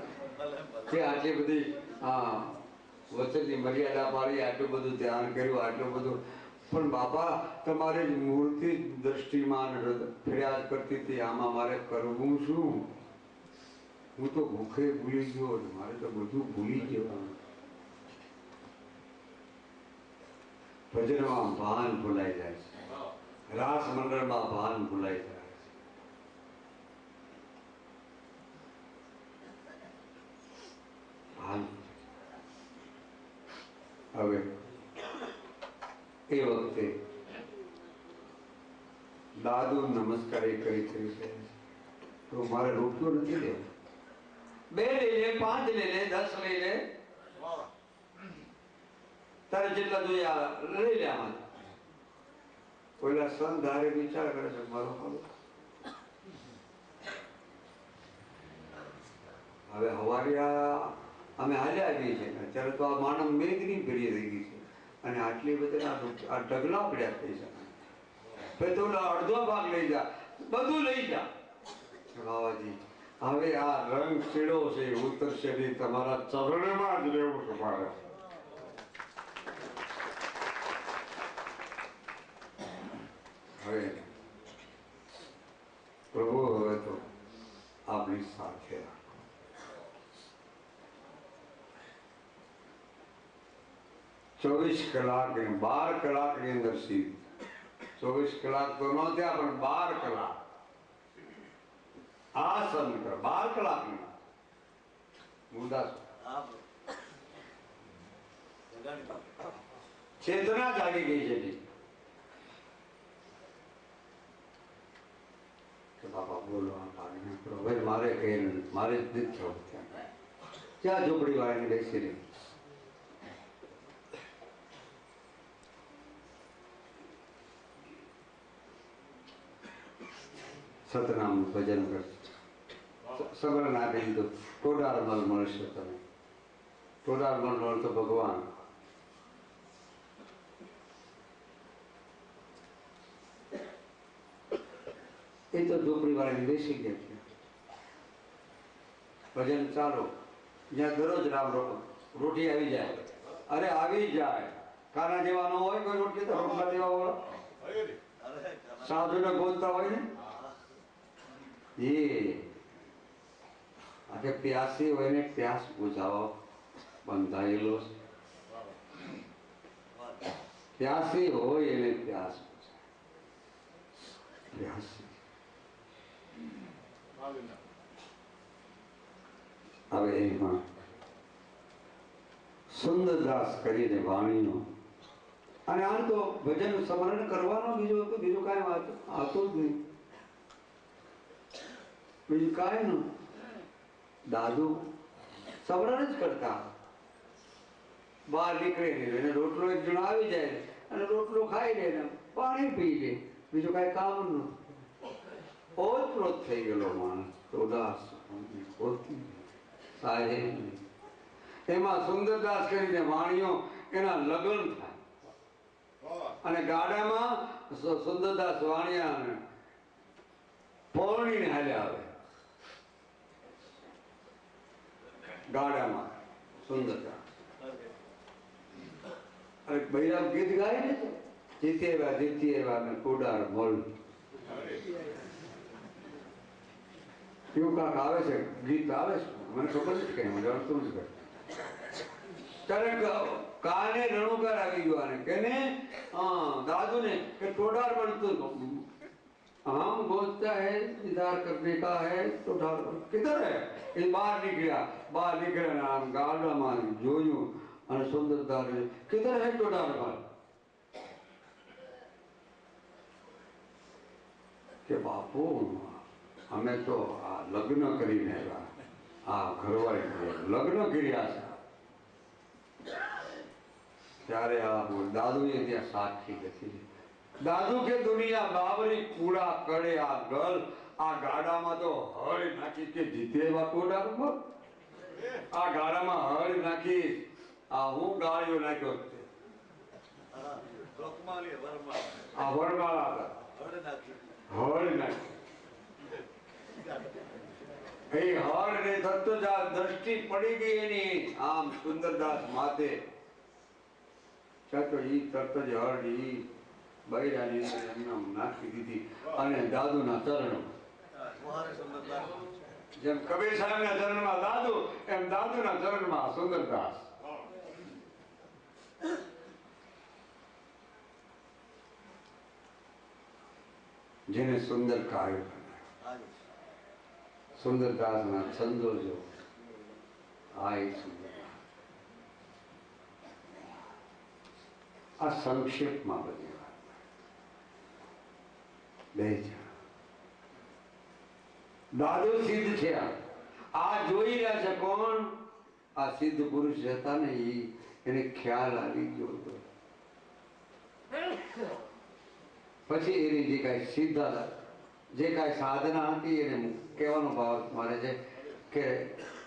તે આટલી બધી વચનની મર્યાદા પાડી, આટલું બધું ધ્યાન કર્યું, આટલું બધું, પણ બાપા તમારી મૂર્તિ દ્રષ્ટિમાં ફરિયાદ કરતી હતી, આમાં મારે કરવું શું? હું તો ભૂખે ભૂલી ગયો, મારે તો બધું ભૂલી ગયો. ભજનમાં ભાન ભૂલાઈ જાય છે, રાસ મંડળમાં ભાન ભૂલાઈ જાય છે. ભાન હવે એ વખતે દાદુ નમસ્કારી કરી છે, તો મારે રૂપિયો નથી લેવો. 2 લઈ લે, 5 લઈ લે, 10 લઈ લે, તારે જેટલા જોઈએ લઈ લે. આમાં પેલા સંત ધારે વિચાર કરે છે, મારો હવે હવારિયા અમે હાલ્યા આવીએ છીએ, અત્યારે તો આ માનવ મેઘની ભેરી થઈ ગઈ છે, અને આટલી બધી આ ઢગલા પડ્યા થઈ શકે. પછી તો અડધો ભાગ લઈ જા, બધું લઈ જા. બાબાજી હવે આ રંગ ચીડો છે, ઉતરશે નહીં, તમારા ચરણમાં જ રહેવું છે મારે. 24 કલાક ને 12 કલાકની અંદર સિદ્ધ. 24 કલાક તો ન થયા પણ 12 કલાક આસન કર. 12 કલાકની મુદ્દા ચેતના જાગી ગઈ છે કે બાપા બોલો હવે મારે કઈ મારે જ નથી થવું. ત્યાં ઝૂંપડી વાળાને બેસી રહી. સતનામ ભજન કર. સબરણ આપી દીધું. ટોડારમલ મળશે તમે. ટોડારમલ મળતો ભગવાન. એ તો ઝૂંપડી વાળાને બેસી ગયા છે. ભજન ચાલો. જ્યાં દરરોજ રામ રોટી આવી જાય. અરે આવી જાય. કાના જેવા ન હોય કોઈ રોટલી તો રોટલા જેવા હોય. સાધુને ગોતતા હોય ને એ આખે પ્યાસી હોય ને પ્યાસ બુઝાવો બંધાયેલો. પ્યાસી હોય એને પ્યાસ પ્યાસી. હવે એમાં સુંદરદાસ કરીને વાણીનો અને આમ તો ભજન સ્મરણ કરવાનો બીજું હતું. બીજું કાંઈ વાત હતું જ નહીં. બીજું કાંઈ ન. દાદુ સ્મરણ જ કરતા. બહાર નીકળે નહીં એને રોટલો એક જણ આવી જાય અને રોટલો ખાઈ લે ને પાણી પી લે. બીજું કાંઈ કામ ન. ઓતપ્રોત થઈ ગયેલો માણસ. ઉદાસ સાહેબ. એમાં સુંદરદાસ કરીને વાણીઓ એના લગ્ન થાય અને ગાડામાં સુંદરદાસ વાણિયા પૌર્ણીને હાલ્યા આવે. ગાડામાં સુંદરદાસ અરે બૈરામ ગીત ગાય ને જીતી એવા ને કોડાર મોલ એવું કાંક આવે છે. ગીત આવે છે મને ખબર નથી કઈ. મને અડતું જ કઈ. ત્યારે કાને રણુકાર આવી ગયો અને કેને दादू ने कि टोडार बन तो हम गोचता है दीदार करने का है टोडार किधर है ये बाहर निकला नाम गाड़ा मान जोયું અને સુંદરદાર किधर है टोडार बाल કે બાપુ અમે તો આ લગ્ન કરીને આવ્યા આ ઘરવાળી લગ્ન કર્યા છે ત્યારે આ દાદુએ ત્યાં સાક્ષી લખી દાદુ કે દુનિયા બાબરી કૂડા કરે આ ગલ આ ગાડામાં તો હળ નાખી કે જીતે એવા કોડામાં આ ગાડામાં હળ નાખી આ હું ગાળીઓ નાખ્યો આ વરમાળા હતા હળ નાખી એ હળ ને થતો જ આ દ્રષ્ટિ પડી ગઈ એની આમ સુંદરદાસ માથે ચાચો ઈ તરત જ હળ ઈ બૈરાની એમના નાખી દીધી અને દાદુના ચરણો જેમ કબીર સાહેબના ચરણમાં દાદુ એમ દાદુના ચરણમાં સુંદરદાસ જેને સુંદર કાવ્ય સુંદરદાસના છંદો જો આ સુંદરદાસ આ સંક્ષેપમાં બધી વાત બે દાદુ સિદ્ધ છે આ જોઈ રહ્યા છે કોણ આ સિદ્ધ પુરુષ હતા ને એને ખ્યાલ આવી ગયો હતો પછી એની જે કાંઈ સિદ્ધ જે કાંઈ સાધના હતી એને કહેવાનો ભાવ મારે છે કે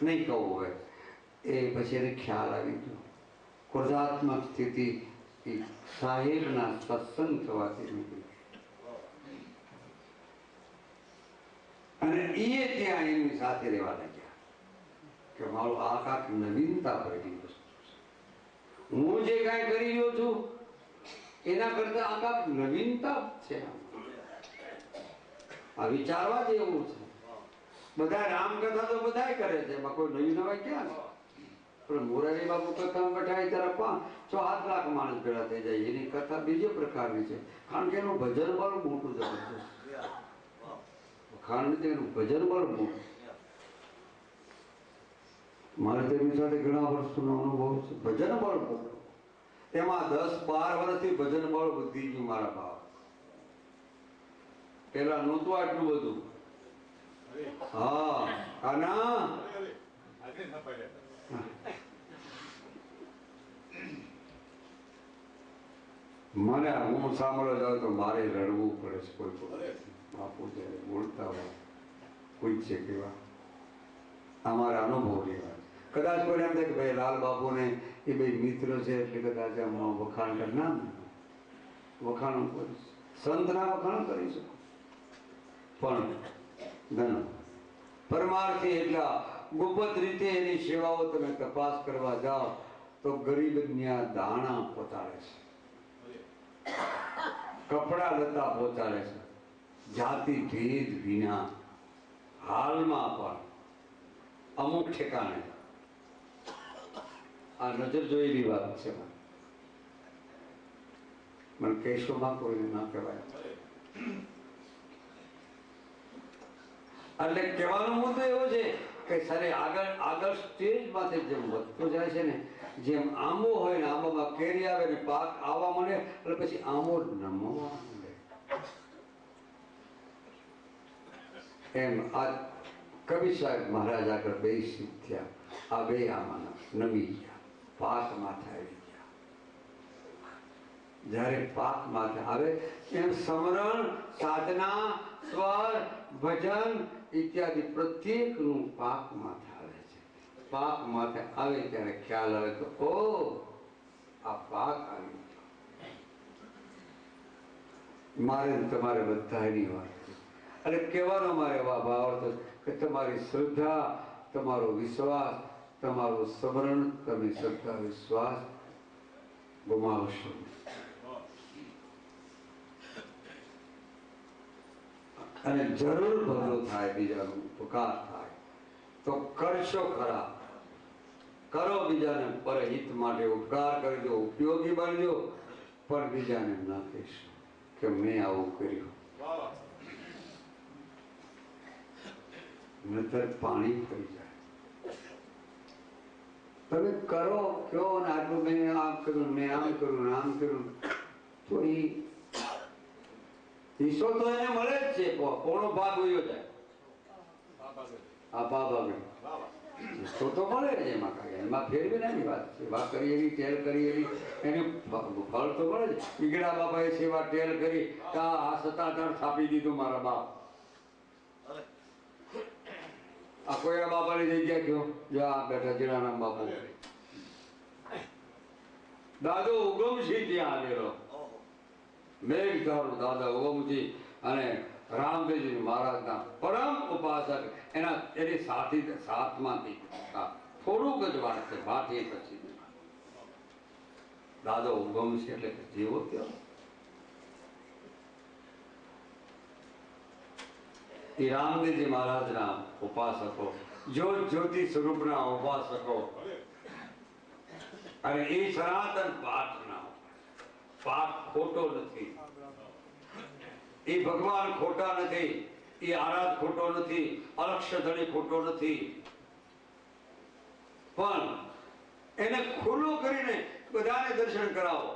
નહીં કહું હોય એ પછી એને ખ્યાલ આવી ગયો ક્રોધાત્મક સ્થિતિ સાહેબના સત્સંગ થવાથી નીકળી અને એ ત્યાં એની સાથે રહેવા લાગ્યા કે મારું આ કાંક નવીનતા ભરેલી વસ્તુ છે હું જે કાંઈ કરી રહ્યો છું એના કરતા આ કાંક નવીનતા છે આ વિચારવા જેવું છે બધા રામકથા તો બધા કરે છે એમાં કોઈ નવી નવાઈ ક્યાં છે પણ મોરારી બાપુ કથામાં બેઠા ત્યારે 6-7 લાખ માણસ ભેળા થઈ જાય. એની કથા બીજી પ્રકારની છે, કારણ કે એનું ભજન બળ મોટું જબરજસ્ત. કારણ કે એનું ભજન બળ મોટું. મારે તેની સાથે ઘણા વર્ષોનો અનુભવ છે. ભજન બળ મોટું. એમાં 10-12 વર્ષથી ભજન બળ વધી ગયું મારા ભાવ. પેલા નહોતું આટલું બધું. હા કાના મને હું સાંભળવા જાઉં તો મારે રડવું પડે છે. કોઈ બાપુ જયારે બોલતા હોય કોઈ છે કેવા અમારા અનુભવ લેવા. કદાચ કોઈ એમ થાય કે ભાઈ લાલ બાપુ ને એ બે મિત્ર છે એટલે કદાચ વખાણ કર ના વખાણ કરીશ, સંતના વખાણ કરી શકો, પણ ધન પરમાર્થી એટલા ગુપ્ત રીતે એની સેવાઓ તમે તપાસ કરવા જાઓ તો ગરીબના દાણા પહોંચાડે છે, કપડા લતા પહોંચાડે છે, જાતિ ભેદ વિના. હાલમાં પણ અમુક ઠેકાણે આ નજર જોયેલી વાત છે. મને કેશોમાં કોઈને ના કહેવાય. એટલે કહેવાનો મુદ્દો એવો છે કે સરે આગળ સ્ટેજમાંથી જેમ વધતો જાય છે ને, જેમ આંબો હોય ને આંબામાં કેરી આવે ને પાક આવવા મળે એટલે પછી આંબો નમવા મળે. એમ આ કવિ સાહેબ મહારાજ આગળ બે સિદ્ધ થયા. આ બે આમાં નમી ગયા, પાક માથે આવી ગયા. જ્યારે પાક માથે આવે એમ સમરણ, સાધના, સ્વર, ભજન ઇત્યાદિ પ્રત્યેકનું પાક માથે આવે છે. પાક માથે આવે ત્યારે ખ્યાલ આવે તો ઓ આ પાક આવી ગયો. મારે તમારે બધાની વાત એટલે કહેવાનો મારે ભાવાર્થ કે તમારી શ્રદ્ધા, તમારો વિશ્વાસ, તમારો સમરણ, તમે શ્રદ્ધા વિશ્વાસ ગુમાવશો. અને જરૂર ભલો થાય, બીજાનો ઉપકાર થાય તો કરશો ખરા. કરો બીજાને પરહિત માટે ઉપકાર કરજો, ઉપયોગી બનજો, પણ બીજાને ન કહેશો કે મેં આવું કર્યું. નતર પાણી થઈ જાય. તમે કરો કયો ને આટલું મેં આમ કર્યું, મેં આમ કર્યું, આમ કર્યું, તો એ હિસ્સો તો એને મળે જ છે. પોણો ભાગ હોયો જાય. આ બાબા હિસ્સો તો મળે જ. એમાં કઈ એમાં ફેરવી નાની વાત છે. વાત કરી એવી, ટેલ કરી એવી, એને ફળ તો મળે જ. ઈગડા બાપાએ સેવા ટેલ કરી આ 57 થાપી દીધું મારા બાપ. આ કોયા બાપાની જગ્યા કયો જો આ બેઠા જીરારામ બાપુ. દાદો ઉગમસિંહ ત્યાં આવેલો. મેઘ ધારો દાદા ઉગમસિંહ અને રામદેવજી મહારાજના પરમ ઉપાસક. એની સાથમાંથી થોડુંક જ વાત છે. ભાટી પછી દાદો ઉગમસિંહ એટલે કે જેવો ત્યો એ રામદેવજી મહારાજના ઉપાસકો, જ્યોતિ સ્વરૂપના ઉપાસકો. અને એ સનાતન પાઠના પાઠ ખોટો નથી. એ ભગવાન ખોટા નથી, એ આરાધ ખોટો નથી, અલક્ષધણી ખોટો નથી, પણ એને ખુલ્લું કરીને બધાને દર્શન કરાવો.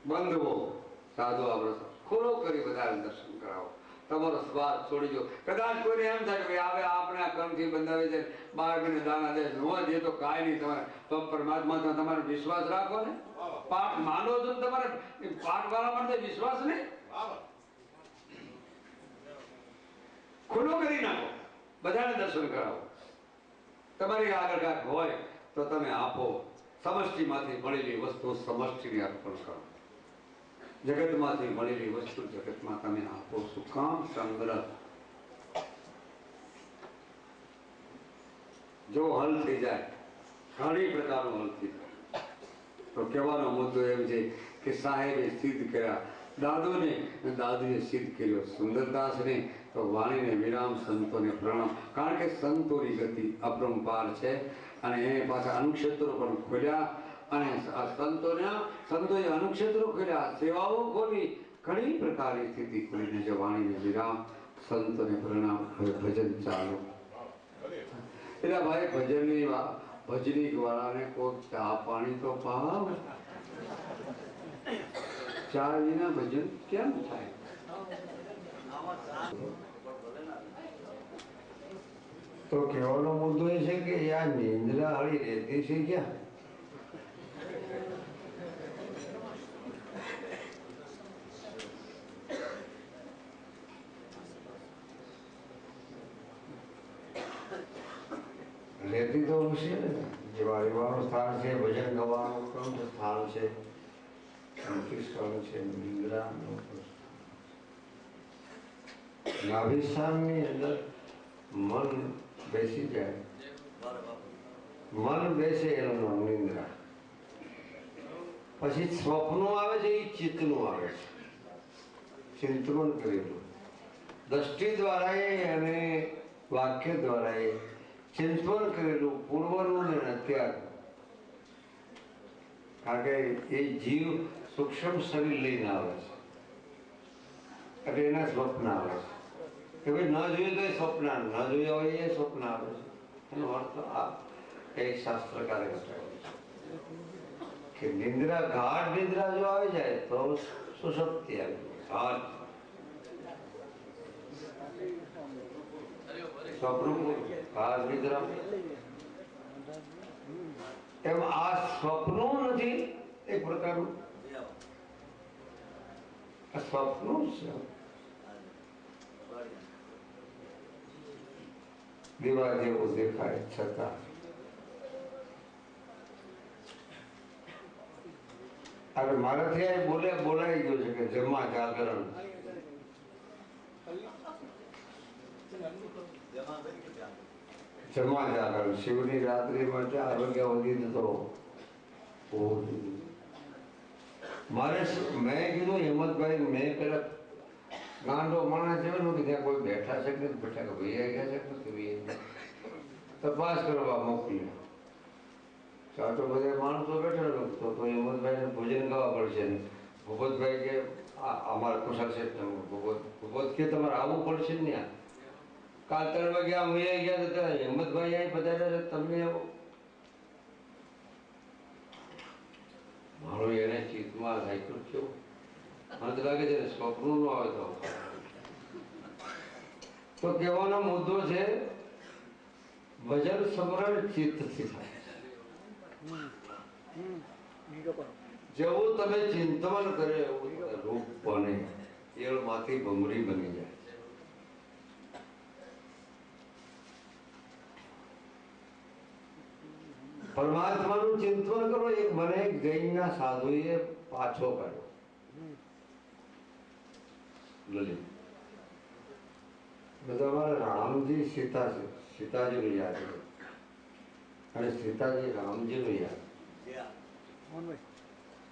બંધવો સાધુ આપણે ખુલ્લો કરી બધાને દર્શન કરાવો. તમારો સ્વાદ છોડી દો. કદાચ કોઈને એમ થાય કે ભાઈ આપણે આ કર્મથી બંધાવે છે, 12 મહિને દાના દે ન દે તો કાંઈ નહીં. તમારે તો પરમાત્મા તમારે વિશ્વાસ રાખો ને. પાઠ માનો છો તમારે પાઠ વાળા માટે વિશ્વાસ નહીં. ખુલ્લો કરી નાખો, બધાને દર્શન કરાવો. તમારી આગળ કાંઈક હોય તો તમે આપો. સમષ્ટિમાંથી મળેલી વસ્તુ સમષ્ટિને અર્પણ કરો. જગતમાંથી મળેલી વસ્તુ જગતમાં તમે આપો. શું કામ? સંગ્રહ. જો હલ થઈ જાય, ઘણી પ્રકારનો હલ થઈ જાય. તો કહેવાનો મુદ્દો એમ છે કે સાહેબે સિદ્ધ કર્યા, દાદુએ સિદ્ધ કર્યો, સુંદરદાસને તો વાણીને વિરામ, સંતોને પ્રણામ. કારણ કે સંતોની ગતિ અપરંપાર છે અને એ પાછા અનુક્ષેત્રો પણ ખોલ્યા અને આ સંતોએ અનુક્ષેત્રો ખોલ્યા, સેવાઓ ખોલી, ઘણી પ્રકારની સ્થિતિ ખોલીને જે વાણીને વિરામ, સંતોને પ્રણામ. હવે ભજન ચાલુ. એટલે ભાઈ ભજની વાળાને કોઈ ચા પાણી તો પાવ. ચા વિના ભજન કેમ થાય? તો કહેવાનો મુદ્દો એ છે કે આ નિંદ્રા હળી રહેતી છે ક્યાં? રહેતી તો હશે ને. જે વાળીવાનું સ્થાન છે, ભજન ગવાનું કંઠ સ્થાન છે, સંતિષ્ઠાન છે, નિંદ્રાનું નાભિસ્થાનની અંદર મન બેસી જાય. મન બેસે એનું નામ નિંદ્રા. પછી સ્વપ્નો આવે છે, એ ચિત્તનું આવે છે, ચિંતન કરેલું દ્રષ્ટિ દ્વારા અને વાક્ય દ્વારા ચિંતન કરેલું પૂર્વનું ને અત્યારનું. કારણ કે એ જીવ સૂક્ષ્મ શરીર લઈને આવે છે એટલે એના સ્વપ્ન આવે છે કે ભાઈ ન જોયું તો એ સ્વપ્ન, ન જોયા હોય એ સ્વપ્ન આવે છે. એનો અર્થ આ એક શાસ્ત્રકારે બતાવ્યો છે કે નિંદ્રા, ગાઢ નિંદ્રા જો આવી જાય તો સુષુપ્તિ આવી જાય. ગાઢ નિદ્રા એમ આ સ્વપ્નું નથી. એક પ્રકારનું આ સ્વપ્નું છે. દીવા જેવું દેખાય છતાં હવે મારાથી આ બોલાઈ ગયું છે કે જમા જાગરણ. જમા જાગરણ શિવની રાત્રિમાં 4 વાગ્યા સુધી તો મારે મેં કીધું હિંમતભાઈ, મેં પેલા ગાંડો માણસ જેવો ને ત્યાં કોઈ બેઠા છે કે બેઠા કે ભાઈ ગયા છે નથી તપાસ કરવા મોકલ્યો. તો બધા માણસો બેઠા તો હિંમતભાઈને ભોજન ગાવા પડશે ને. ભૂપતભાઈ કે અમારે કુશળ છે, ભૂપત કે તમારે આવવું પડશે ને. કાલ 3 વાગ્યા વૈયા ગયા હતા, હિંમતભાઈ અહીં પધાર્યા છે, તમે આવો. મારું એને ચિત્તમાં રાખ્યું કેવું મને તો લાગે છે સ્વપ્નું નો આવે તો કહેવાનો મુદ્દો છે ભજન સમરણ ચિત્તથી થાય. જેવું તમે ચિંતન કરે એવું રૂપ બને, એળમાંથી ભમરી બની જાય. પરમાત્માનું ચિંતન કરો. એક મને એક જૈનના સાધુએ પાછો કાઢ્યો. લલિત બધા અમારા રામજી સીતાજીનું યાદ છે અને સીતાજી રામજીનું યાદ.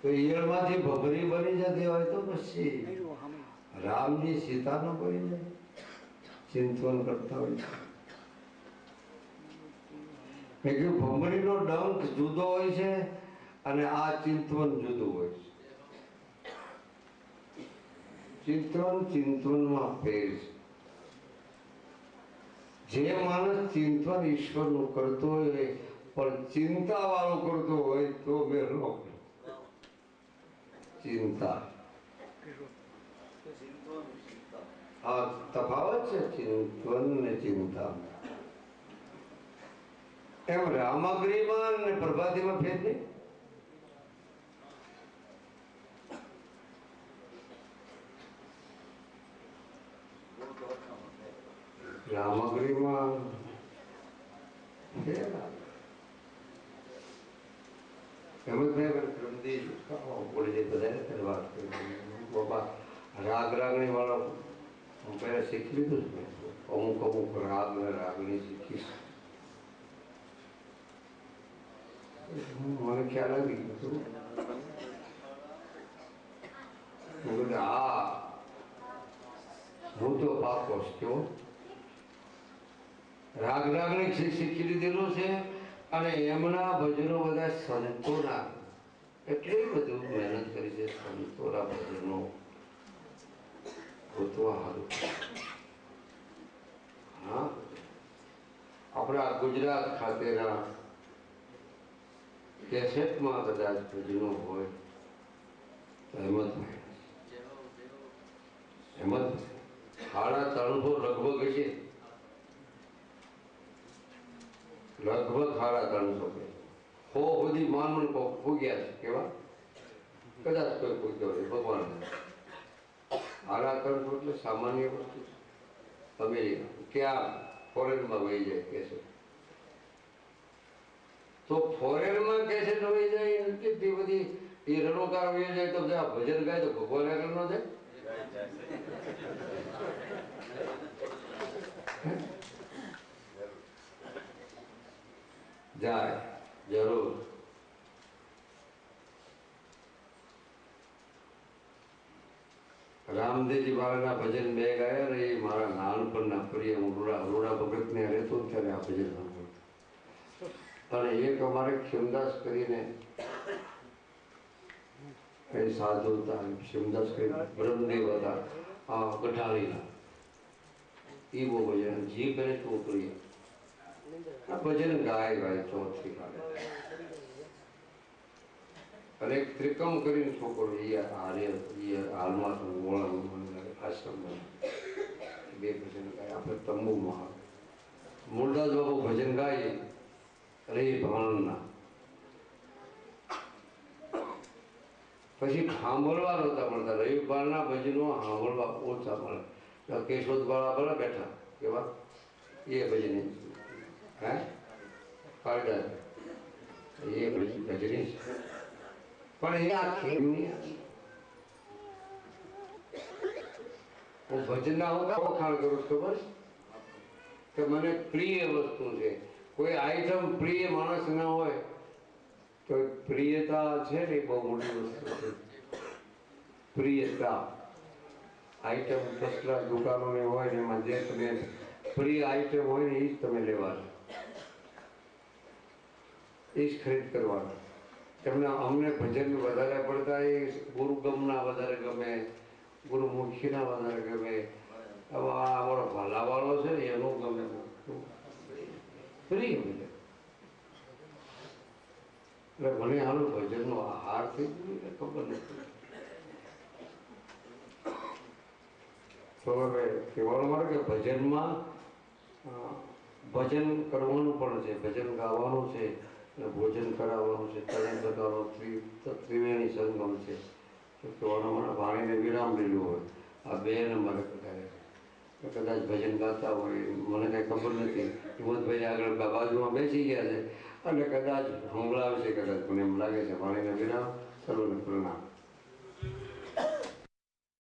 તો ઈયળમાંથી ભભરી બની જતી હોય તો પછી રામજી સીતા ન બની જાય. ચિંતન કરતા હોય મેં કીધું ભમરીનો ડંખ જુદો હોય છે અને આ ચિંતન જુદું હોય છે. ચિંતનમાં ફેર છે. જે માણસ ચિંતન ઈશ્વરનું કરતો હોય પણ ચિંતા વાળો કરતો હોય તો મેળો ચિંતા. હા, તફાવત છે ચિંતન ને ચિંતા. એમ રામાગ્રીમાં ને પ્રભાતીમાં ફેર નહીં. રામાગ્રીમાં રાગણી વાળો હું પહેલા શીખી લીધું છે. અમુક રાગ ને રાગણી શીખીશ. મને ખ્યાલ આવી ગયો. આ હું તો પાકો જ કેવો રાગ રાગણી શીખી લીધેલું છે અને એમના ભજનો બધા સંતોના એટલી બધું મહેનત કરી છે સંતોના ભજનો ગોતવા હારું. હા આપણા ગુજરાત ખાતેના કેસેટમાં કદાચ ભજનો હોય તો હેમંતભાઈ 350 લગભગ છે, લગભગ 350 હો સુધી માનવું ફૂગ્યા છે. કેવા કદાચ કોઈ પૂછ્યો હોય ભગવાન 350 એટલે સામાન્ય વસ્તુ. અમેરિકા ક્યાં ફોરેનમાં વહી જાય કે છે તો ફોરેનમાં કેસેટ વહી જાય કેટલી બધી એ રણોકાર વહી જાય તો ભજન ગાય તો ભગવાન આગળ ન જાય. જાય જરૂર. રામદેવજી મહારાજના ભજન બે ગાયા ને એ મારા નાનપણના પ્રિય. હું રૂડા ભગતને રહેતો ત્યારે આ ભજન સાંભળતો. અને એક અમારે ક્ષમદાસ કરીને એ સાધુ હતા, ક્ષમદાસ કરીને બ્રહ્મદેવ હતા આ કઠાળીના, એ બહુ ભજન જીભ એને ચોપડી આ ભજન ગાય ચોથી કાઢે. અને એક ત્રિકમ કરીને છોકરો એ હાલમાં તો આશ્રમમાં બે ભજન ગાય. આપણે તંબુમાં મૂળદાસ બાબુ ભજન ગાય રે ભાણના. પછી સાંભળવા નહોતા મળતા. રવિવારના ભજનો સાંભળવા ઓછા મળે. કેશોદ વાળા ભલે બેઠા કેવા એ ભજન હે કાળદાસ એ ભજની છે પણ એ આખી હું ભજનના વખાણ કરું ખબર કે મને પ્રિય વસ્તુ છે. કોઈ આઈટમ પ્રિય માણસ ના હોય તો પ્રિયતા છે ને બહુ મોટી વસ્તુ છે. પ્રિયતા આઈટમ ફસલા દુકાનોની હોય ને એમાં જે તમે પ્રિય આઈટમ હોય ને એ જ તમે લેવાના, એ જ ખરીદ કરવાના. એમને અમને ભજન વધારે પડતા એ ગુરુગમના વધારે ગમે, ગુરુમુખીના વધારે ગમે. હવે આ અમારો ભાલાવાળો છે ને એનું ગમે પ્રિય ભજન. એટલે મને આનું ભજનનો આહાર થઈ ગયો ખબર નથી. તો હવે કહેવાનું મારે કે ભજનમાં ભજન કરવાનું પણ છે, ભજન ગાવાનું છે અને ભોજન કરાવવાનું છે. 3 પ્રકારનો ત્રિવેણી સંગમ છે. કહેવાનું મારે વાણીને વિરામ લીધું હોય આ 2 નંબરે કદાચ ભજન ગાતા હોય મને કંઈ ખબર નથી. હિંમતભાઈ આગળ બાજુમાં બેસી ગયા છે અને કદાચ સંભળાવશે કદાચ મને એમ લાગે છે. વાણીને વિરામ સર્વને પ્રણામ.